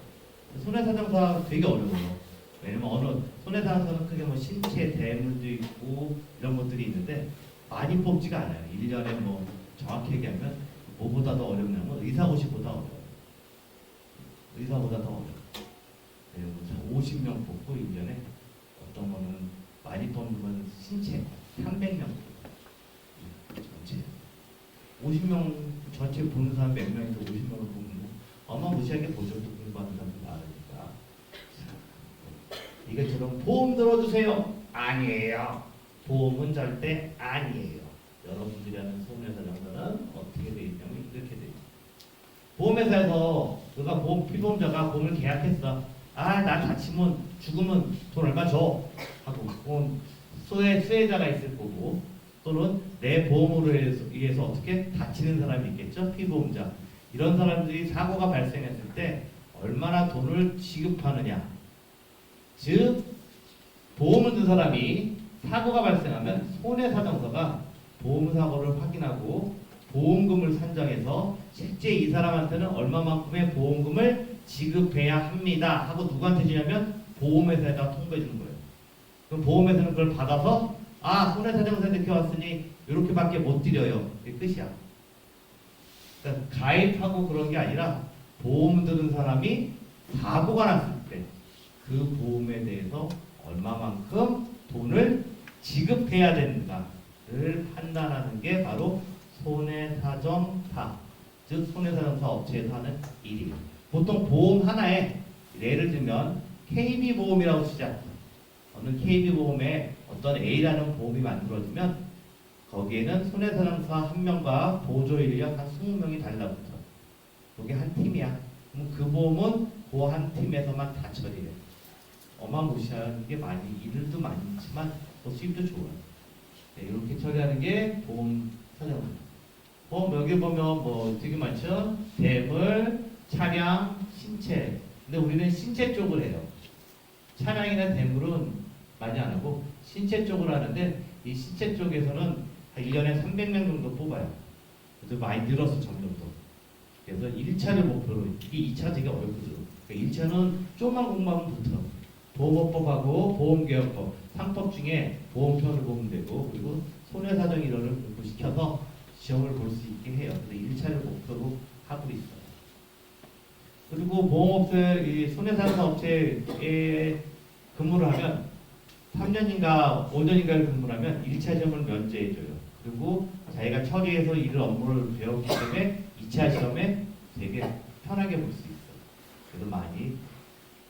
손해사정사 되게 어려워요. 왜냐면 손해사정사는 크게 뭐 신체 대물도 있고 이런 것들이 있는데 많이 뽑지가 않아요. 1년에 뭐 정확히 얘기하면 뭐보다 더 어렵냐면 의사고시보다 어려워요. 의사보다 더 어려워요. 50명 뽑고 1년에 어떤 거는 많이 뽑는 신체 300명 전체 50명 전체 보는 사람 몇 명인데 50명을 뽑는 거 어마무시하게 보조도 공부하는 사람이 많으니까 이것처럼 보험 들어주세요. 아니에요. 보험은 절대 아니에요. 여러분들이 하는 손해사정사는 어떻게 되어 있냐면 이렇게 되어 있어요. 보험회사에서 너가 피보험자가 보험을 계약했어. 아, 나 다치면 죽으면 돈 얼마 줘 하고 수혜자가 있을 거고 또는 내 보험으로 의해서 어떻게 다치는 사람이 있겠죠. 피보험자. 이런 사람들이 사고가 발생했을 때 얼마나 돈을 지급하느냐. 즉 보험을 든 사람이 사고가 발생하면 손해사정사가 보험사고를 확인하고 보험금을 산정해서 실제 이 사람한테는 얼마만큼의 보험금을 지급해야 합니다 하고 누구한테 주냐면 보험회사에다 통보해 주는 거예요. 그럼 보험회사는 그걸 받아서 아, 손해사정사 이렇게 왔으니 이렇게밖에 못 드려요. 이게 끝이야. 그러니까 가입하고 그런 게 아니라 보험 들은 사람이 사고가 났을 때 그 보험에 대해서 얼마만큼 돈을 지급해야 되는가를 판단하는 게 바로 손해사정사, 즉 손해사정사 업체에서 하는 일이에요. 보통 보험 하나에 예를 들면 KB보험이라고 치자. 어느 KB보험에 어떤 A라는 보험이 만들어지면 거기에는 손해사정사 한 명과 보조인력 한 20명이 달라붙어. 이게 한 팀이야. 그럼 그 보험은 그 한 팀에서만 다 처리해. 어마무시한 게 많이 일도 많이 있지만 또 수입도 좋아요. 네, 이렇게 처리하는 게 보험 사정사. 보험 여기 보면 뭐 되게 많죠. 대물, 차량, 신체. 근데 우리는 신체 쪽을 해요. 차량이나 대물은 많이 안 하고 신체 쪽을 하는데 이 신체 쪽에서는 한 1년에 300명 정도 뽑아요. 그래서 많이 늘어서 점점 더. 그래서 1차를 목표로 이게 2차 되게 어렵거든요. 그러니까 1차는 조금만 공부하면 붙어. 보험법하고 보험개혁법, 상법 중에 보험편을 보면 되고 그리고 손해사정 이론을 공부시켜서 시험을 볼 수 있게 해요. 그래서 1차를 목표로 하고 있어요. 그리고 보험업체, 이 손해사정사 업체에 근무를 하면 3년인가 5년인가를 근무를 하면 1차 시험을 면제해줘요. 그리고 자기가 처리해서 일 업무를 배웠기 때문에 2차 시험에 되게 편하게 볼 수 있어요. 그래서 많이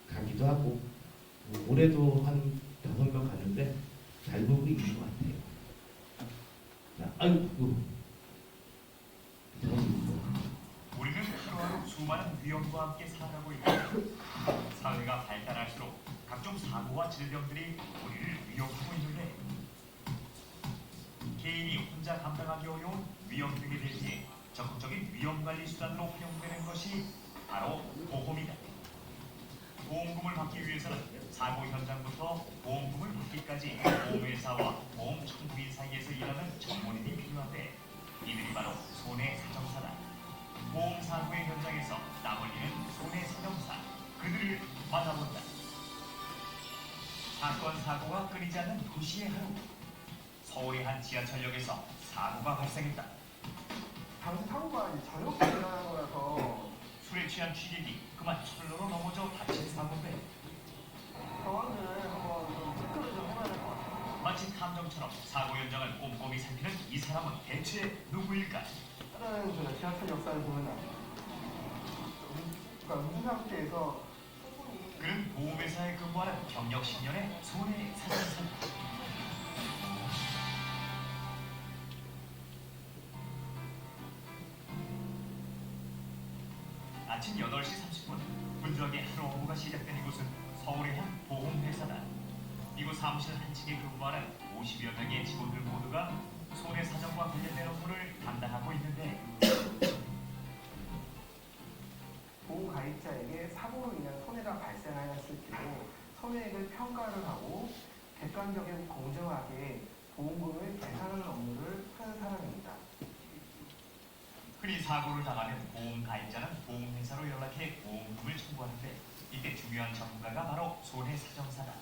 가기도 하고 올해도 한 5명 갔는데 잘 보고 있는 것 같아요. 자, 아이고.
우리는 하루하루 수많은 위험과 함께 살아가고 있다. 사회가 발달할수록 각종 사고와 질병들이 우리를 위협하고 있는데 개인이 혼자 감당하기 어려운 위험 등에 대해 적극적인 위험관리 수단으로 활용되는 것이 바로 보험이다. 보험금을 받기 위해서는 사고 현장부터 보험금을 받기까지 보험회사와 보험 청구인 사이에서 일하는 전문인이 필요한데 이들이 바로 손해사정사다. 보험 사고의 현장에서 땀 흘리는 손해사정사, 그들을 만나본다. 사건 사고가 끊이지 않는 도시의 하루. 서울의 한 지하철역에서 사고가 발생했다.
당시 사고가 저녁에 일어난 거라서
술에 취한 취객이 그만 철로로 넘어져 다친 사고인데
상황을 한번 좀 체크를 좀 해봐야 될 것 같아요.
마치 탐정처럼 사고 현장을 꼼꼼히 살피는 이 사람은 대체 누구일까?
다른 저희 지하철 역사를 보면 그러니까 운전사업체에서
그는 보험회사에 근무하는 경력 10년의 손해사정사다. 아침 8시 30분 분주하게 하루 업무가 시작된 이곳은 서울의 한 보험회사다. 이곳 사무실 한 층에 근무하는 50여 명의 직원들 모두가 손해사정과 관련된 업무를 담당하고 있는데
보험 가입자에게 사고로 인한 손해가 발생하였을 경우 손해액을 평가를 하고
객관적이고 공정하게 보험금을 계산하는 업무를 하는 사람입니다.
흔히 사고를 당하면 보험 가입자는 보험회사로 연락해 보험금을 청구하는데 이때 중요한 전문가가 바로 손해사정사다.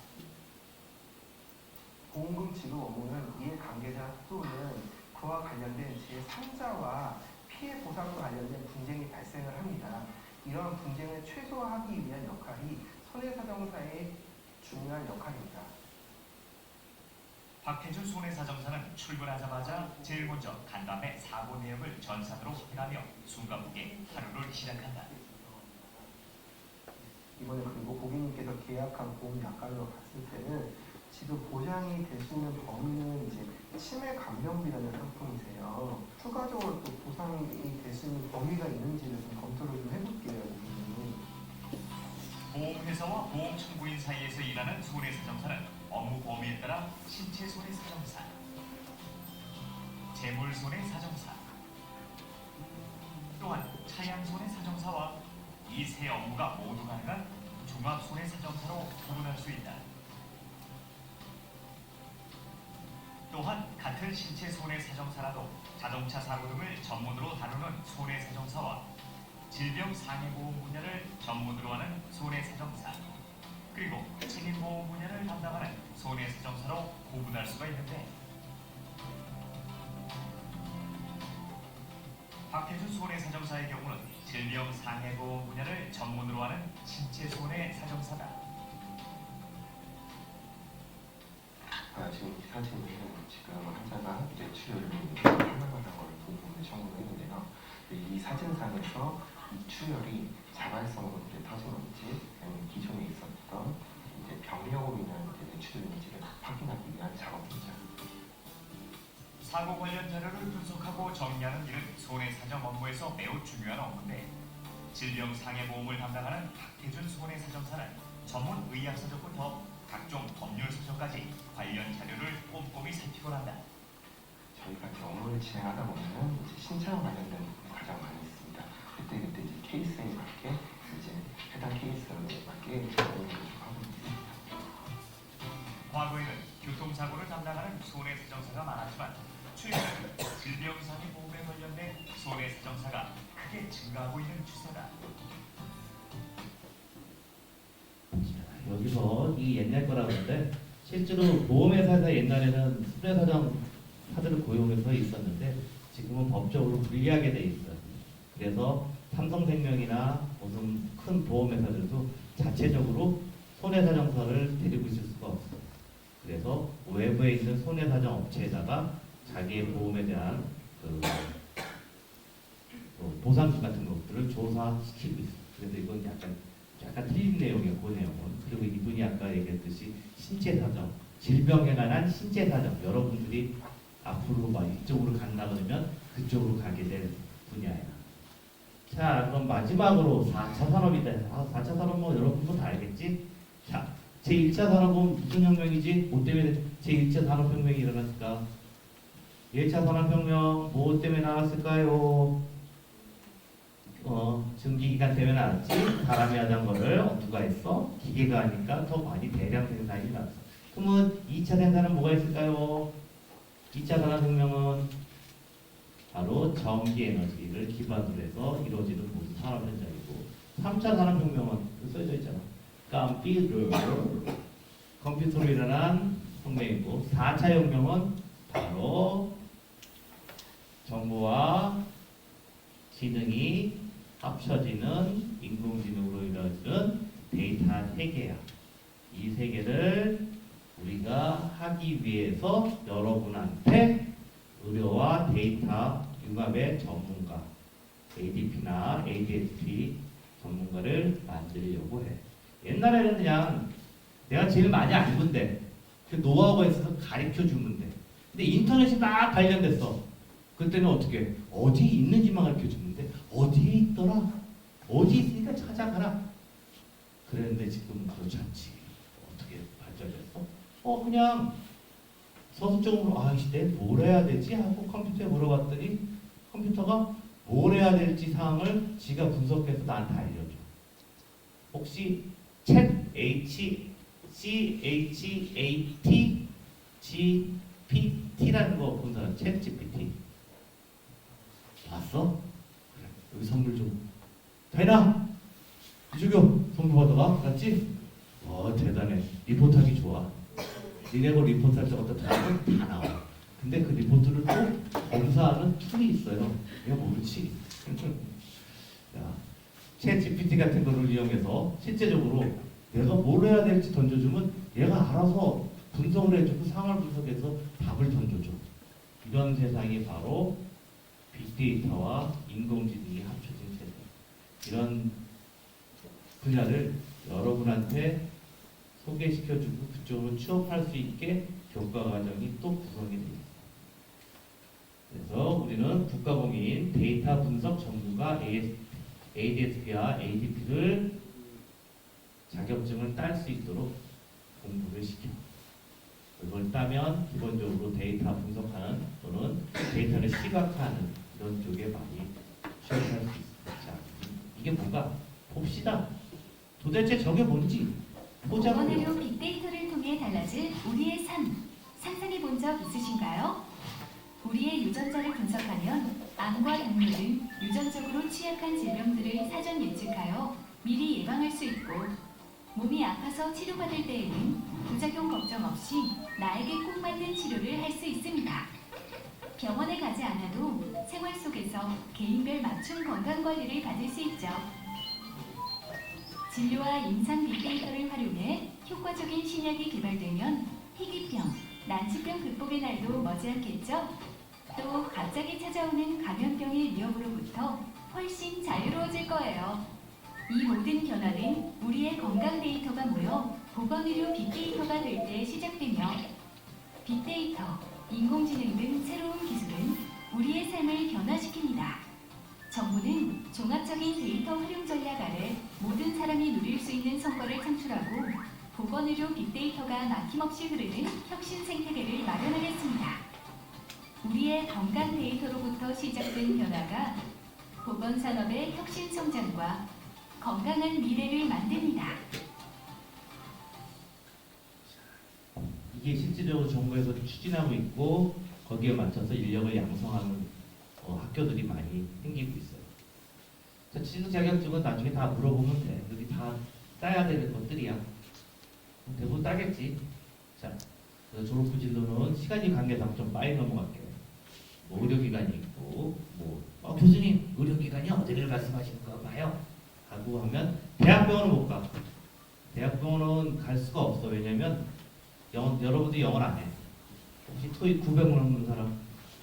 보험금 지급 업무는 이해 관계자 또는 그와 관련된 제3자와 피해 보상과 관련된 분쟁이 발생을 합니다. 이러한 분쟁을 최소화하기 위한 역할이 손해사정사의 중요한 역할입니다.
박태준 손해사정사는 출근하자마자 제일 먼저 간담회 사고 내역을 전산으로 확인하며 숨가쁘게 하루를 시작한다.
이번에 그리고 고객님께서 계약한 보험 약관으로 봤을 때는 지금 보장이 될 수 있는 범위는 이제 치매 감정비라는 상품이세요. 추가적으로 또 보상이 될 수 있는 범위가 있는지를 좀 검토를 좀 해볼게요. 고객님.
보험회사와 보험 청구인 사이에서 일하는 손해사정사는 업무 범위에 따라 신체 손해사정사, 재물 손해사정사, 또한 차량 손해사정사와 이 세 업무가 모두 가능한 종합 손해사정사로 구분할 수 있다. 또한 같은 신체 손해사정사라도 자동차 사고 등을 전문으로 다루는 손해사정사와 질병 상해보험 분야를 전문으로 하는 손해사정사, 그리고 책임보험 분야를 담당하는 손해사정사로 구분할 수가 있는데, 박태준 손해사정사의 경우는 질병 상해보험 분야를 전문으로 하는 신체 손해사정사다.
지금 이 사진은 지금 환자가 뇌출혈을 사망하는 걸 보험을 청구를 했는데요. 이 사진상에서 이 출혈이 자발성으로 터진 건지 아니면 기존에 있었던 병력으로 인한 뇌출혈인지를 확인하기 위한 작업입니다.
사고 관련 자료를 분석하고 정리하는 일은 손해사정 업무에서 매우 중요한 업무인데, 질병상해보험을 담당하는 박태준 손해사정사는 전문 의학서적부터 각종 법률서적까지 관련 자료를 꼼꼼히 살피곤 한다.
저희가 이제 업무를 진행하다 보면은 이제 신체와 관련된 부분이 가장 많이 있습니다. 그때 이제 케이스에 맞게 이제 해당 케이스에 맞게 업무를 좀 하고 있습니다.
과거에는 교통사고를 담당하는 손해사정사가 많았지만 최근에는 질병상해보험에 관련된 손해사정사가 크게 증가하고 있는 추세다.
여기서 이 옛날 거라고 하는데 실제로 보험회사에서 옛날에는 손해사정사들을 고용해서 있었는데 지금은 법적으로 불리하게 돼 있어요. 그래서 삼성생명이나 무슨 큰 보험회사들도 자체적으로 손해사정사를 데리고 있을 수가 없어요. 그래서 외부에 있는 손해사정 업체에다가 자기의 보험에 대한 보상금 같은 것들을 조사시키고 있어요. 그래서 이건 약간 틀린 내용이에요, 그 내용은. 그리고 이분이 아까 얘기했듯이 신체사정, 질병에 관한 신체사정, 여러분들이 앞으로 막 이쪽으로 간다 그러면 그쪽으로 가게 될 분야예요. 자, 그럼 마지막으로 4차 산업이다. 4차 산업 뭐 여러분도 다 알겠지? 자, 제1차 산업은 무슨 혁명이지? 뭐 때문에 제1차 산업혁명이 일어났을까? 1차 산업혁명 뭐 때문에 나왔을까요? 증기기관 때문에 나왔지. 사람이 하던 거를 누가 했어? 기계가 하니까 더 많이 대량 생산이 나왔어. 그러면 2차 생산은 뭐가 있을까요? 2차 산업혁명은 바로 전기에너지를 기반으로 해서 이루어지는 모든 산업 현장이고, 3차 산업혁명은 써져 있잖아. 컴퓨터로 일어난 혁명이고, 4차 혁명은 바로 정보와 지능이 합쳐지는 인공지능으로 이루어지는 데이터 세계야. 이 세계를 우리가 하기 위해서 여러분한테 의료와 데이터 융합의 전문가, ADP나 ADSP 전문가를 만들려고 해. 옛날에는 그냥 내가 제일 많이 알던데 그 노하우가 있어서 가르쳐 주면 돼. 근데 인터넷이 막 발견됐어. 그때는 어떻게 어디 있는지만 가르쳐 주는데 어디에 있더라? 어디 있으니까 찾아가라. 그랬는데 지금 그렇지 않지. 어떻게 발전됐어? 그냥 서술적으로 아이씨 내가 뭘 해야 되지? 하고 컴퓨터에 물어봤더니 컴퓨터가 뭘 해야 될지 사항을 지가 분석해서 나한테 알려줘. 혹시 챗 HCP ChatGPT라는 거 본 사람 챗GPT 봤어? 그래, 여기 선물 좀 다이나 이주교 선물 받아가 알았지? 대단해. 리포트하기 좋아. 니네가 리포트할 때 어떤 답은 다 나와. 근데 그 리포트를 또 검사하는 툴이 있어요. 내가 모르지. 자, 챗 GPT 같은 거를 이용해서 실제적으로 내가 뭘 해야 될지 던져주면 얘가 알아서 분석을 해주고 상황을 분석해서 답을 던져줘. 이런 세상이 바로 빅데이터와 인공지능이 합쳐진 세상. 이런 분야를 여러분한테 소개시켜주고 그쪽으로 취업할 수 있게 교과 과정이 또 구성이 되어 있습니다. 그래서 우리는 국가공인 데이터 분석 전문가 ADSP와 ADP를 자격증을 딸 수 있도록 공부를 시켜. 이걸 따면 기본적으로 데이터 분석하는 또는 데이터를 시각화하는 이런 쪽에 많이 취업할 수 있습니다. 자, 이게 뭔가 봅시다. 도대체 저게 뭔지 보자고요.
보건의료 빅데이터를 통해 달라질 우리의 삶, 상상해 본 적 있으신가요? 우리의 유전자를 분석하면 암과 당뇨 등 유전적으로 취약한 질병들을 사전 예측하여 미리 예방할 수 있고, 몸이 아파서 치료받을 때에는 부작용 걱정 없이 나에게 꼭 맞는 치료를 할 수 있습니다. 병원에 가지 않아도 생활 속에서 개인별 맞춤 건강관리를 받을 수 있죠. 진료와 임상 빅데이터를 활용해 효과적인 신약이 개발되면 희귀병, 난치병 극복의 날도 머지않겠죠? 또 갑자기 찾아오는 감염병의 위협으로부터 훨씬 자유로워질 거예요. 이 모든 변화는 우리의 건강 데이터가 모여 보건의료 빅데이터가 될 때 시작되며, 빅데이터, 인공지능 등 새로운 기술은 우리의 삶을 변화시킵니다. 정부는 종합적인 데이터 활용 전략 아래 모든 사람이 누릴 수 있는 성과를 창출하고 보건의료 빅데이터가 막힘없이 흐르는 혁신 생태계를 마련하겠습니다. 우리의 건강 데이터로부터 시작된 변화가 보건산업의 혁신 성장과 건강한 미래를 만듭니다.
이게 실질적으로 정부에서 추진하고 있고 거기에 맞춰서 인력을 양성하는 학교들이 많이 생기고 있어요. 자, 취득 자격증은 나중에 다 물어보면 돼. 여기 다 따야 되는 것들이야. 대부분 따겠지. 자, 졸업후 진로는 시간이 관계상 좀 빨리 넘어갈게요. 뭐 의료기관이 있고, 교수님 의료기관이 어디를 말씀하시는가 봐요. 하고 하면 대학병원은 못 가. 대학병원은 갈 수가 없어. 왜냐면 여러분들이 영어를 안 해. 혹시 토익 900 넘는 사람?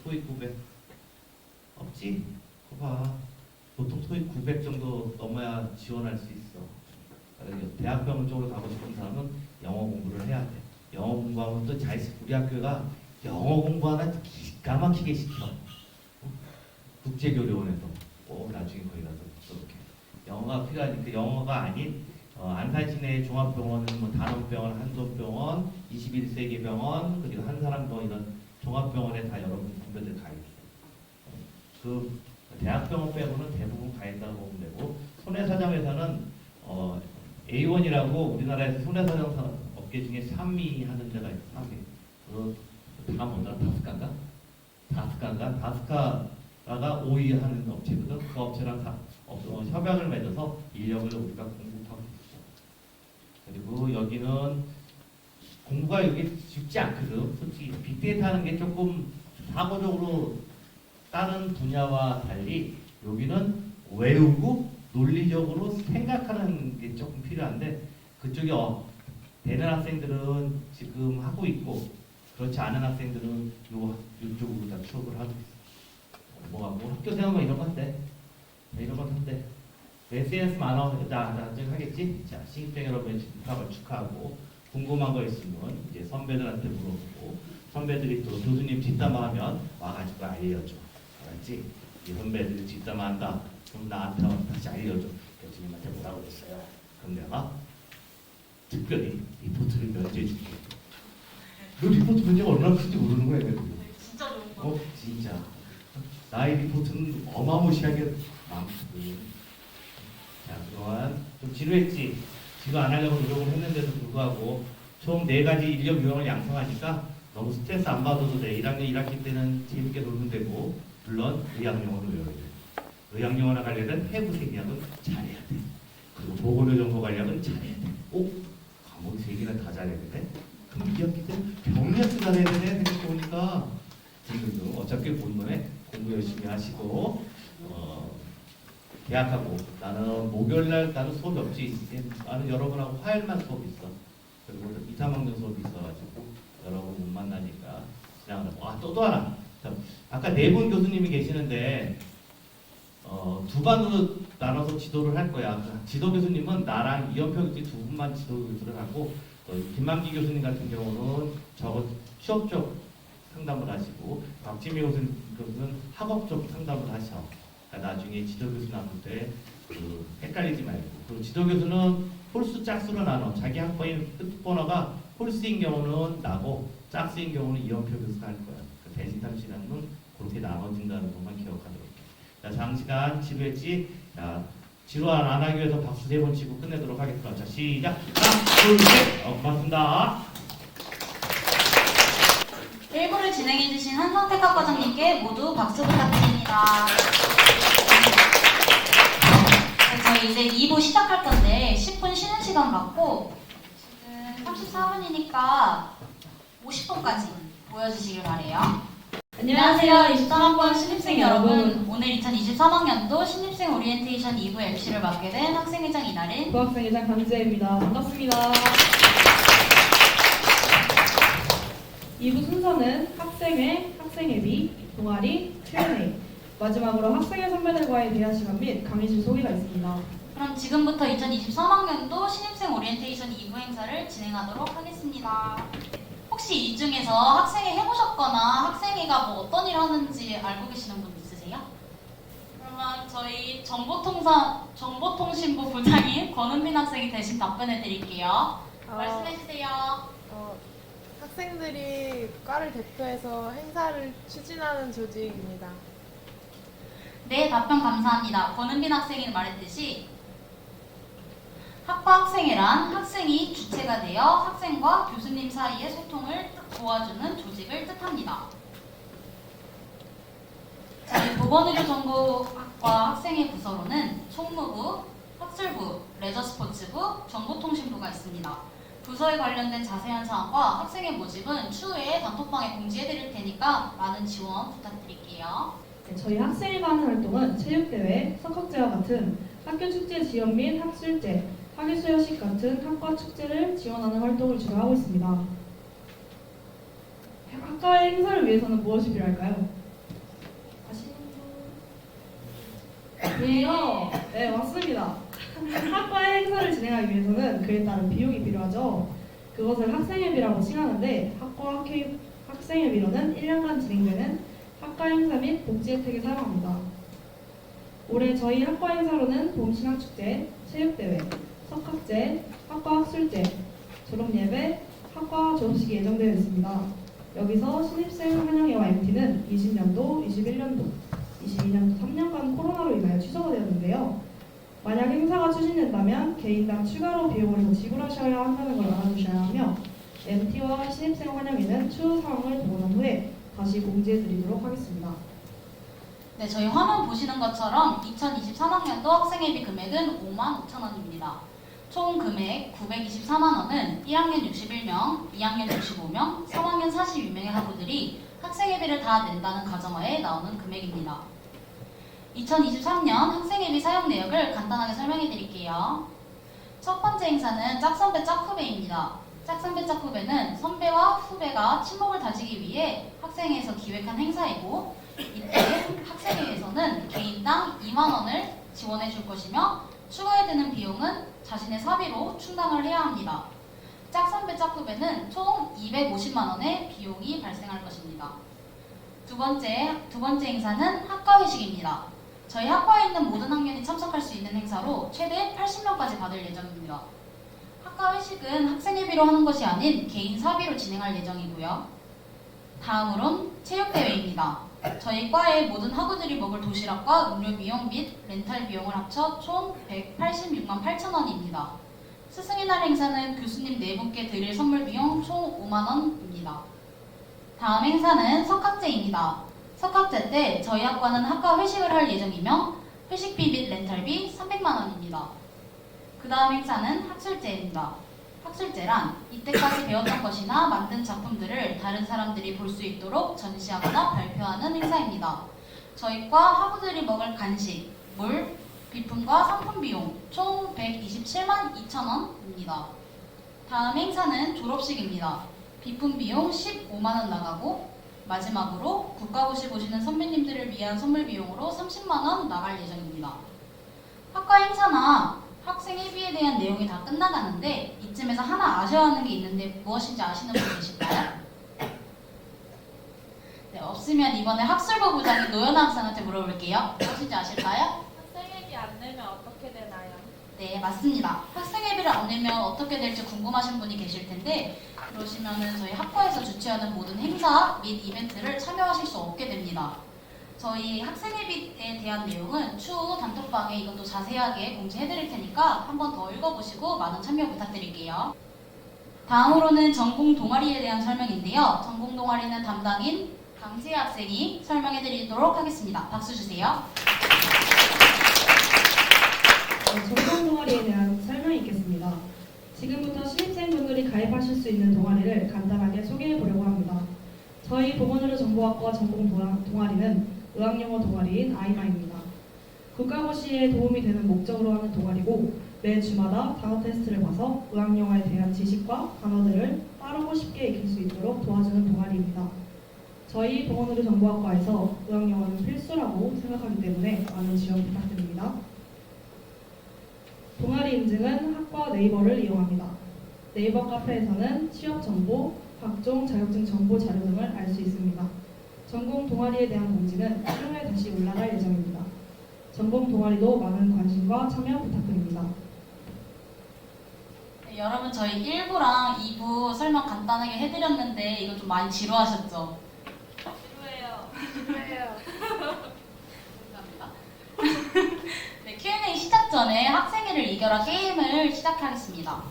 토익 900? 없지? 그거 봐. 보통 토익 900 정도 넘어야 지원할 수 있어. 대학병원 쪽으로 가고 싶은 사람은 영어 공부를 해야 돼. 영어 공부하면 또 우리 학교가 영어 공부 하나 기가 막히게 시켜. 국제교류원에서. 나중에 거기 가서 그렇게. 영어가 필요하니까 영어가 아닌 안산 시내 종합병원은 뭐 단원병원, 한돈병원, 21세기 병원, 그리고 한사람병원 이런 종합병원에 다 여러분 선배들 가 있어요. 그 대학병원 빼고는 대부분 가 있다고 보면 되고, 손해사정에서는 A1이라고 우리나라에서 손해사정 업계 중에 3위 하는 데가 있어요. 3위. 다 뭐더라? 다스카가 5위 하는 업체거든. 그 업체랑 다 협약을 맺어서 인력을 우리가 공급하고 있어. 그리고 여기는 공부가 여기 쉽지 않거든. 솔직히 빅데이터 하는 게 조금 사고적으로 다른 분야와 달리 여기는 외우고 논리적으로 생각하는 게 조금 필요한데, 그쪽이 되는 학생들은 지금 하고 있고 그렇지 않은 학생들은 이쪽으로 다 취업을 하고 있어. 뭐 학교 생활 이런 건데 이런 건 한데 SNS 많아. 나중에 하겠지. 자, 신입생 여러분 입학을 축하하고, 궁금한 거 있으면 이제 선배들한테 물어보고, 선배들이 또 교수님 뒷담화하면 와가지고 알려줘. 알았지? 이 선배들이 뒷담화한다. 그럼 나한테 다시 알려줘. 교수님한테 뭐라고 그랬어요? 그럼 내가 특별히 리포트를 면제해줄게. 너 리포트 면제가 얼마나 큰지 모르는 거야.
진짜 좋은 거.
진짜. 나의 리포트는 어마무시하게 많거든. 자, 그동안 좀 지루했지. 지루 안 하려고 노력을 했는데도 불구하고 총 4가지 인력 유형을 양성하니까 너무 스트레스 안 받아도 돼. 1학년 1학기 때는 재밌게 놀면 되고, 물론 의학용어도 외워야 돼. 의학용어나 관련된 해부 생리학은 잘해야 돼. 그리고 보건의 정보 관련은 잘해야 돼. 오? 과목이 3개나 다 잘해야 되네? 그럼 2학기 때는 병리학도 잘해야 되네, 생각해보니까. 지금도 어차피 본문에 공부 열심히 하시고, 계약하고, 나는 목요일날 나는 수업이 없지. 나는 여러분하고 화요일만 수업 있어. 그리고 2, 3학년 수업이 있어가지고 여러분 못 만나니까 지나가다. 또 하나. 아까 4분 교수님이 계시는데 2반으로 나눠서 지도를 할 거야. 지도 교수님은 나랑 이연표 교수 2분만 지도 교수를 하고, 김만기 교수님 같은 경우는 취업 쪽 상담을 하시고, 박지미 교수는 학업 쪽 상담을 하셔. 그러니까 나중에 지도 교수 나눌 때 헷갈리지 말고. 그리고 지도 교수는 홀수 짝수로 나눠. 자기 학번인 끝번호가 홀수인 경우는 나고 짝수인 경우는 이연표 교수가 할 거야. 그 대신 탐시라는 그렇게 나눠진다는 것만 기억하도록 해. 자, 장시간 지루했지? 자, 지루 안 하기 위해서 박수 3번 치고 끝내도록 하겠습니다. 자, 시작. 하나, 둘, 셋. 고맙습니다.
1부를 진행해주신 한성택학 과장님께 모두 박수 부탁드립니다. 저희 이제 2부 시작할 건데 10분 쉬는 시간 갖고 지금 34분이니까 50분까지 모여주시길 바래요. 안녕하세요. 23학번 신입생 여러분. 오늘 2023학년도 신입생 오리엔테이션 2부 MC를 맡게 된 학생회장 이나린,
부학생회장 강지혜입니다. 반갑습니다. 2부 순서는 학생회, 학생회비, 동아리, Q&A, 마지막으로 학생회 선배들과의 대화 시간 및 강의실 소개가 있습니다.
그럼 지금부터 2023학년도 신입생 오리엔테이션 2부 행사를 진행하도록 하겠습니다. 혹시 이 중에서 학생회 해보셨거나 학생회가 뭐 어떤 일 하는지 알고 계시는 분 있으세요? 그러면 저희 정보통신부 부장인 권은빈 학생이 대신 답변해 드릴게요. 말씀해주세요.
학생들이 과를 대표해서 행사를 추진하는 조직입니다.
네, 답변 감사합니다. 권은빈 학생이 말했듯이 학과 학생회란 학생이 주체가 되어 학생과 교수님 사이의 소통을 도와주는 조직을 뜻합니다. 저희 보건의료정보학과 학생회 부서로는 총무부, 학술부, 레저스포츠부, 정보통신부가 있습니다. 부서에 관련된 자세한 사항과 학생회 모집은 추후에 단톡방에 공지해드릴 테니까 많은 지원 부탁드릴게요.
저희 학생회가 하는 활동은 체육대회, 석학제와 같은 학교 축제 지원 및 학술제, 학예수여식 같은 학과 축제를 지원하는 활동을 주로 하고 있습니다. 학과의 행사를 위해서는 무엇이 필요할까요? 아시는 분? 네, 맞습니다. 학과의 행사를 진행하기 위해서는 그에 따른 비용이 필요하죠. 그것을 학생회비라고 칭하는데, 학과 학생회비로는 1년간 진행되는 학과 행사 및 복지 혜택에 사용합니다. 올해 저희 학과 행사로는 봄신학축제, 체육대회, 석학제, 학과 학술제, 졸업예배, 학과 졸업식이 예정되어 있습니다. 여기서 신입생 환영회와 MT는 20년도, 21년도, 22년도 3년간 코로나로 인하여 취소가 되었는데요. 만약 행사가 추진된다면 개인당 추가로 비용을 더 지불하셔야 한다는 걸 알아주셔야 하며, MT와 신입생 환영회는 추후 사항을 보고난 후에 다시 공지해드리도록 하겠습니다.
네, 저희 화면 보시는 것처럼 2023학년도 학생회비 금액은 55,000원입니다. 총 금액 924만원은 1학년 61명, 2학년 65명, 3학년 42명의 학우들이 학생회비를 다 낸다는 가정하에 나오는 금액입니다. 2023년 학생회비 사용 내역을 간단하게 설명해 드릴게요. 첫 번째 행사는 짝선배 짝후배입니다. 짝선배 짝후배는 선배와 후배가 친목을 다지기 위해 학생회에서 기획한 행사이고, 이때 학생회에서는 개인당 2만원을 지원해 줄 것이며 추가에 드는 비용은 자신의 사비로 충당을 해야 합니다. 짝선배 짝후배는 총 250만원의 비용이 발생할 것입니다. 두 번째 행사는 학과회식입니다. 저희 학과에 있는 모든 학년이 참석할 수 있는 행사로 최대 80명까지 받을 예정입니다. 학과회식은 학생회비로 하는 것이 아닌 개인 사비로 진행할 예정이고요. 다음으로는 체육대회입니다. 저희 과의 모든 학우들이 먹을 도시락과 음료 비용 및 렌탈 비용을 합쳐 총 186만 8천원입니다. 스승의 날 행사는 교수님 4분께 드릴 선물 비용 총 5만원입니다. 다음 행사는 석학제입니다. 석학제 때 저희 학과는 학과 회식을 할 예정이며 회식비 및 렌탈비 300만원입니다. 그 다음 행사는 학술제입니다. 학술제란 이때까지 배웠던 것이나 만든 작품들을 다른 사람들이 볼 수 있도록 전시하거나 발표하는 행사입니다. 저희과 학우들이 먹을 간식, 물, 비품과 상품 비용 총 127만 2천원입니다. 다음 행사는 졸업식입니다. 비품 비용 15만원 나가고 마지막으로 국가고시 보시는 선배님들을 위한 선물 비용으로 30만원 나갈 예정입니다. 학과 행사나 학생 회비에 대한 내용이 다 끝나가는데 이쯤에서 하나 아쉬워하는 게 있는데 무엇인지 아시는 분 계실까요? 네, 없으면 이번에 학술부 부장인 노연아 학생한테 물어볼게요. 무엇인지 아실까요?
학생회비 안 내면 어떻게 되나요?
네, 맞습니다. 학생회비를 안 내면 어떻게 될지 궁금하신 분이 계실 텐데 그러시면은 저희 학과에서 주최하는 모든 행사 및 이벤트를 참여하실 수 없게 됩니다. 저희 학생회비에 대한 내용은 추후 단톡방에 이것도 자세하게 공지해드릴 테니까 한 번 더 읽어보시고 많은 참여 부탁드릴게요. 다음으로는 전공 동아리에 대한 설명인데요. 전공 동아리는 담당인 강지혜 학생이 설명해드리도록 하겠습니다. 박수 주세요.
전공 동아리에 대한 설명이 있겠습니다. 지금부터 신입생분들이 가입하실 수 있는 동아리를 간단하게 소개해 보려고 합니다. 저희 보건의료 정보학과 전공 동아리는 의학영어 동아리인 아이마입니다. 국가고시에 도움이 되는 목적으로 하는 동아리고 매 주마다 단어 테스트를 봐서 의학영어에 대한 지식과 단어들을 빠르고 쉽게 익힐 수 있도록 도와주는 동아리입니다. 저희 보건의료 정보학과에서 의학영어는 필수라고 생각하기 때문에 많은 지원 부탁드립니다. 동아리 인증은 학과 네이버를 이용합니다. 네이버 카페에서는 취업 정보, 각종 자격증 정보 자료 등을 알 수 있습니다. 전공 동아리에 대한 공지는 추후에 다시 올라갈 예정입니다. 전공 동아리도 많은 관심과 참여 부탁드립니다.
네, 여러분 저희 1부랑 2부 설명 간단하게 해드렸는데 이거 좀 많이 지루하셨죠?
지루해요.
감사합니다. 네, Q&A 시작 전에 학생회를 이겨라 게임을 시작하겠습니다.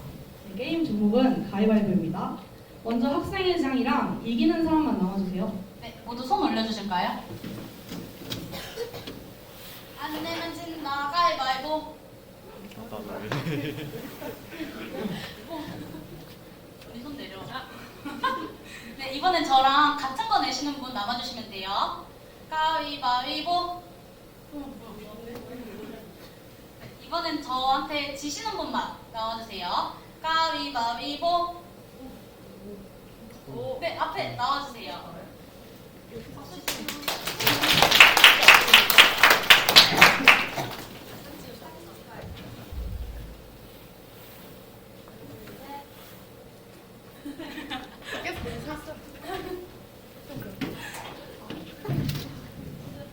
네, 게임 종목은 가위바위보입니다. 먼저 학생회장이랑 이기는 사람만 나와주세요.
네, 모두 손 올려주실까요? 안 내면 진다 가위바위보. 우리 손 내려. 네, 이번엔 저랑 같은 거 내시는 분 남아주시면 돼요. 가위바위보. 네, 이번엔 저한테 지시는 분만 나와주세요. 가위바위보. 네, 앞에 나와주세요.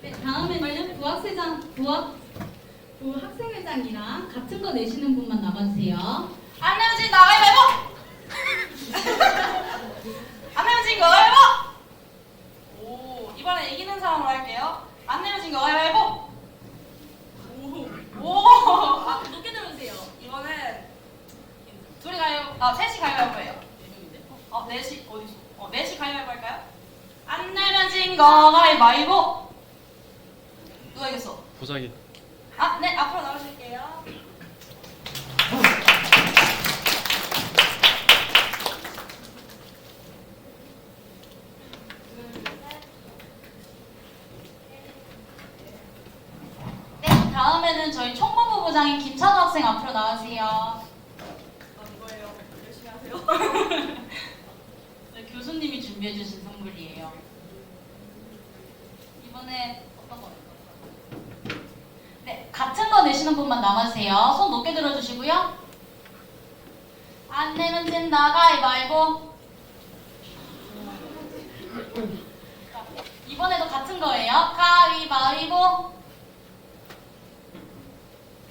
네, 다음에는 부학생회장이랑 같은 거 내시는 분만 나가주세요.
안 내면 진다 가위바위보. 안 내면 진거 가위바위보. 오, 이번엔 이기는 사람으로 할게요. 안 내면 진거 가위바위보. 오, 아, 높게 들어주세요. 이번엔 둘이 셋이 가위바위보예요. 넷이 어디서? 넷이 가위바위보 할까요? 안 내면 진거 가위바위보. 누가 이겼어?
보자기.
네, 앞으로 나오실게요. 네, 다음에는 저희 총무부 부장인 김찬호 학생 앞으로 나와주세요. 이거예요. 열심히 하세요. 네, 교수님이 준비해주신 선물이에요. 이번에 어떤 거예요? 네, 같은 거 내시는 분만 남아주세요. 손 높게 들어주시고요. 안 내면 진다 가위바위보. 이번에도 같은 거예요. 가위바위보.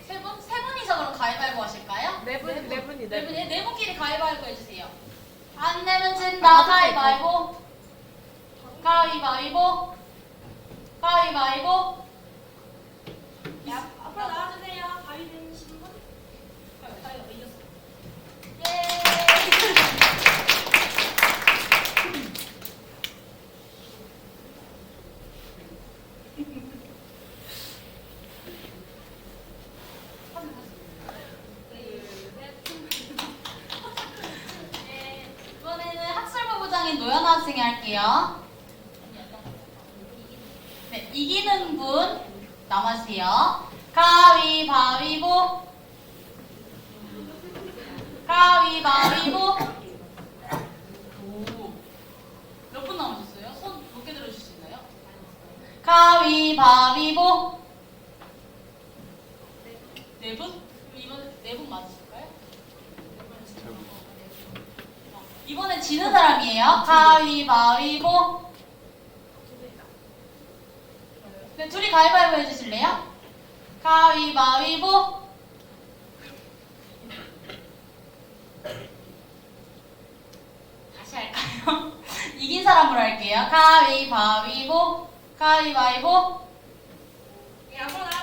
세 분이서 그럼 가위바위보 하실까요?
네 분이.
네 분끼리 가위바위보 해주세요. 안 내면 진다 가위바위보. 가위바위보. 가위바위보. 앞으로 나와주세요. 가위 되시는 분? 가위바위보 이겼어. 이번엔 노현아 학생이 할게요. 네, 이기는 분 남아주세요. 가위바위보. 가위바위보. 몇 분 남으셨어요? 손 높게 들어주실 수 있나요? 가위바위보. 네 분? 이번 네 분 맞으실까요? 이번에 지는 사람이에요. 가위바위보. 네, 둘이 가위바위보 해주실래요? 가위바위보. 다시 할까요? 이긴 사람으로 할게요. 가위바위보. 가위바위보. 네, 앞으로 나와주세요.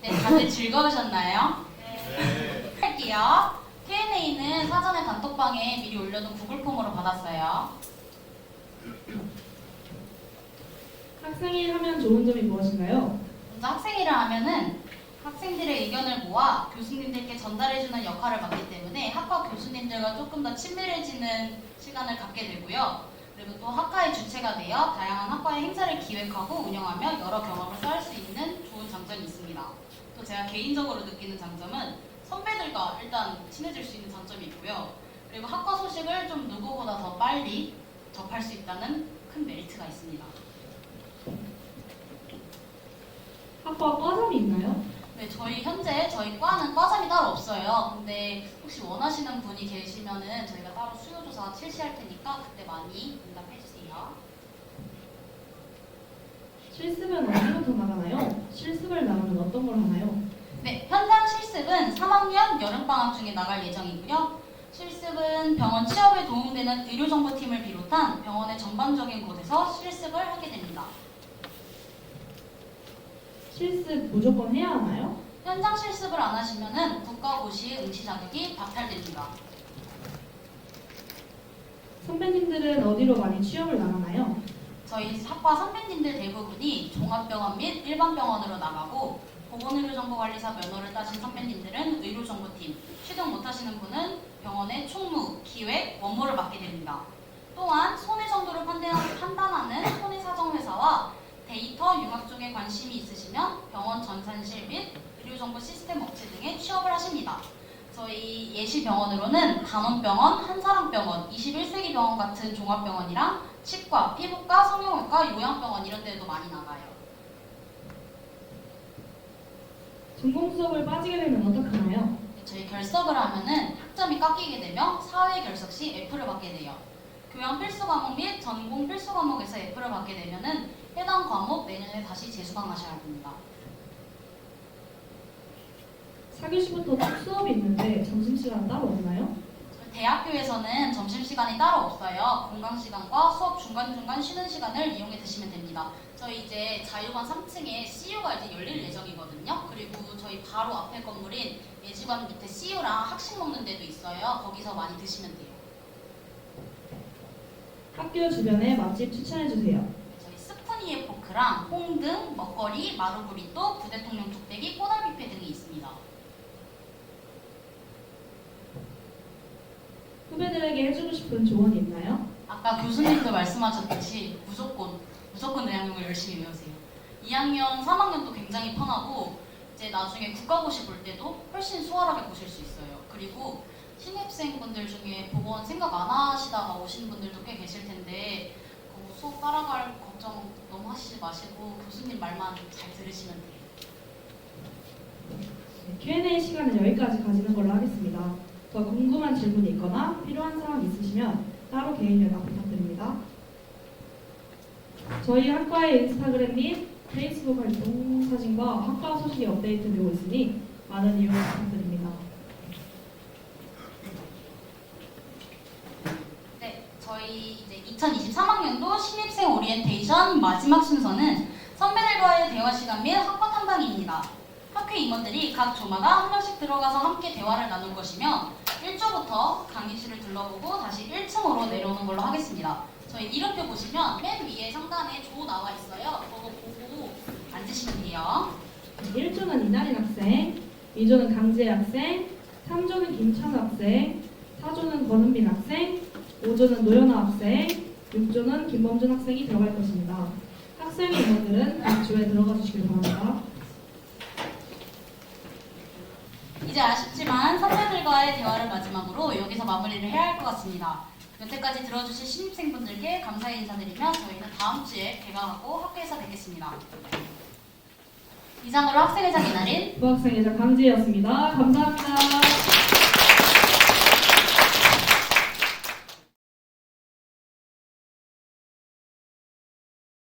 네, 다들 즐거우셨나요? 네. 할게요. Q&A는 사전에 단톡방에 미리 올려둔 구글 폼으로 받았어요.
학생이 하면 좋은 점이 무엇인가요?
먼저 학생회를 하면은 학생들의 의견을 모아 교수님들께 전달해주는 역할을 맡기 때문에 학과 교수님들과 조금 더 친밀해지는 시간을 갖게 되고요. 그리고 또 학과의 주체가 되어 다양한 학과의 행사를 기획하고 운영하며 여러 경험을 쌓을 수 있는 좋은 장점이 있습니다. 또 제가 개인적으로 느끼는 장점은 선배들과 일단 친해질 수 있는 장점이 있고요. 그리고 학과 소식을 좀 누구보다 더 빨리 접할 수 있다는 큰 메리트가 있습니다.
학과 과잠이 있나요?
네, 현재 저희 과는 과잠이 따로 없어요. 근데 혹시 원하시는 분이 계시면은 저희가 따로 수요조사 실시할 테니까 그때 많이 응답해주세요.
실습은 언제부터 나가나요? 실습을 나가면 어떤 걸 하나요?
네, 현장 실습은 3학년 여름방학 중에 나갈 예정이고요. 실습은 병원 취업에 도움되는 의료정보팀을 비롯한 병원의 전반적인 곳에서 실습을 하게 됩니다.
실습 무조건 해야 하나요?
현장 실습을 안 하시면은 국가고시 응시 자격이 박탈됩니다.
선배님들은 어디로 많이 취업을 나가나요?
저희 학과 선배님들 대부분이 종합병원 및 일반병원으로 나가고 보건의료정보관리사 면허를 따신 선배님들은 의료정보팀, 취득 못하시는 분은 병원의 총무, 기획, 원모를 맡게 됩니다. 또한 손해 정도를 판단하는 손해사정회사와 데이터 융합 쪽에 관심이 있으시면 병원 전산실 및 의료정보 시스템 업체 등에 취업을 하십니다. 저희 예시병원으로는 단원병원, 한사람병원, 21세기 병원 같은 종합병원이랑 치과, 피부과, 성형외과, 요양병원 이런 데도 많이 나가요.
전공 수업을 빠지게 되면 어떡하나요?
저희 결석을 하면은 학점이 깎이게 되며 사회 결석 시 F를 받게 돼요. 교양 필수 과목 및 전공 필수 과목에서 F를 받게 되면은 해당 과목 내년에 다시 재수강하셔야 합니다.
4교시부터 딱 수업이 있는데 점심시간 따로 없나요?
대학교에서는 점심시간이 따로 없어요. 공강시간과 수업 중간중간 쉬는 시간을 이용해 드시면 됩니다. 저희 이제 자유관 3층에 CU가 이제 열릴 예정이거든요. 그리고 저희 바로 앞에 건물인 예지관 밑에 CU랑 학식 먹는 데도 있어요. 거기서 많이 드시면 돼요.
학교 주변에 맛집 추천해주세요.
저희 스프니에 포크랑 홍등, 먹거리, 마루구리또, 부대통령 뚝배기, 꼬달 뷔페 등이 있습니다.
후배들에게 해주고 싶은 조언이 있나요?
아까 교수님도 말씀하셨듯이 무조건 의학용을 열심히 외우세요. 2학년, 3학년도 굉장히 편하고 이제 나중에 국가고시 볼 때도 훨씬 수월하게 보실 수 있어요. 그리고 신입생분들 중에 보건 생각 안 하시다가 오시는 분들도 꽤 계실 텐데 수업 따라갈 걱정 너무 하시지 마시고 교수님 말만 잘 들으시면 돼요.
Q&A 시간은 여기까지 가지는 걸로 하겠습니다. 더 궁금한 질문이 있거나 필요한 사항 있으시면 따로 개인 연락 부탁드립니다. 저희 학과의 인스타그램 및 페이스북 활동 사진과 학과 소식이 업데이트되고 있으니 많은 이용 부탁드립니다.
네, 저희 이제 2023학년도 신입생 오리엔테이션 마지막 순서는 선배들과의 대화 시간 및 학과 탐방입니다. 학회 임원들이 각 조마다 한 명씩 들어가서 함께 대화를 나눌 것이며 1조부터 강의실을 둘러보고 다시 1층으로 내려오는 걸로 하겠습니다. 저희 이름표 보시면 맨 위에 상단에 조 나와 있어요. 그거 보고 앉으시면 돼요.
1조는 이나린 학생, 2조는 강지혜 학생, 3조는 김찬우 학생, 4조는 권은빈 학생, 5조는 노현아 학생, 6조는 김범준 학생이 들어갈 것입니다. 학생의 임원들은 각 조에 들어가 주시길 바랍니다.
이제 아쉽지만 선배들과의 대화를 마지막으로 여기서 마무리를 해야 할 것 같습니다. 여태까지 들어주신 신입생분들께 감사의 인사드리며 저희는 다음 주에 개강하고 학교에서 뵙겠습니다. 이상으로 학생회장 이나린,
부학생회장 강지혜였습니다. 감사합니다.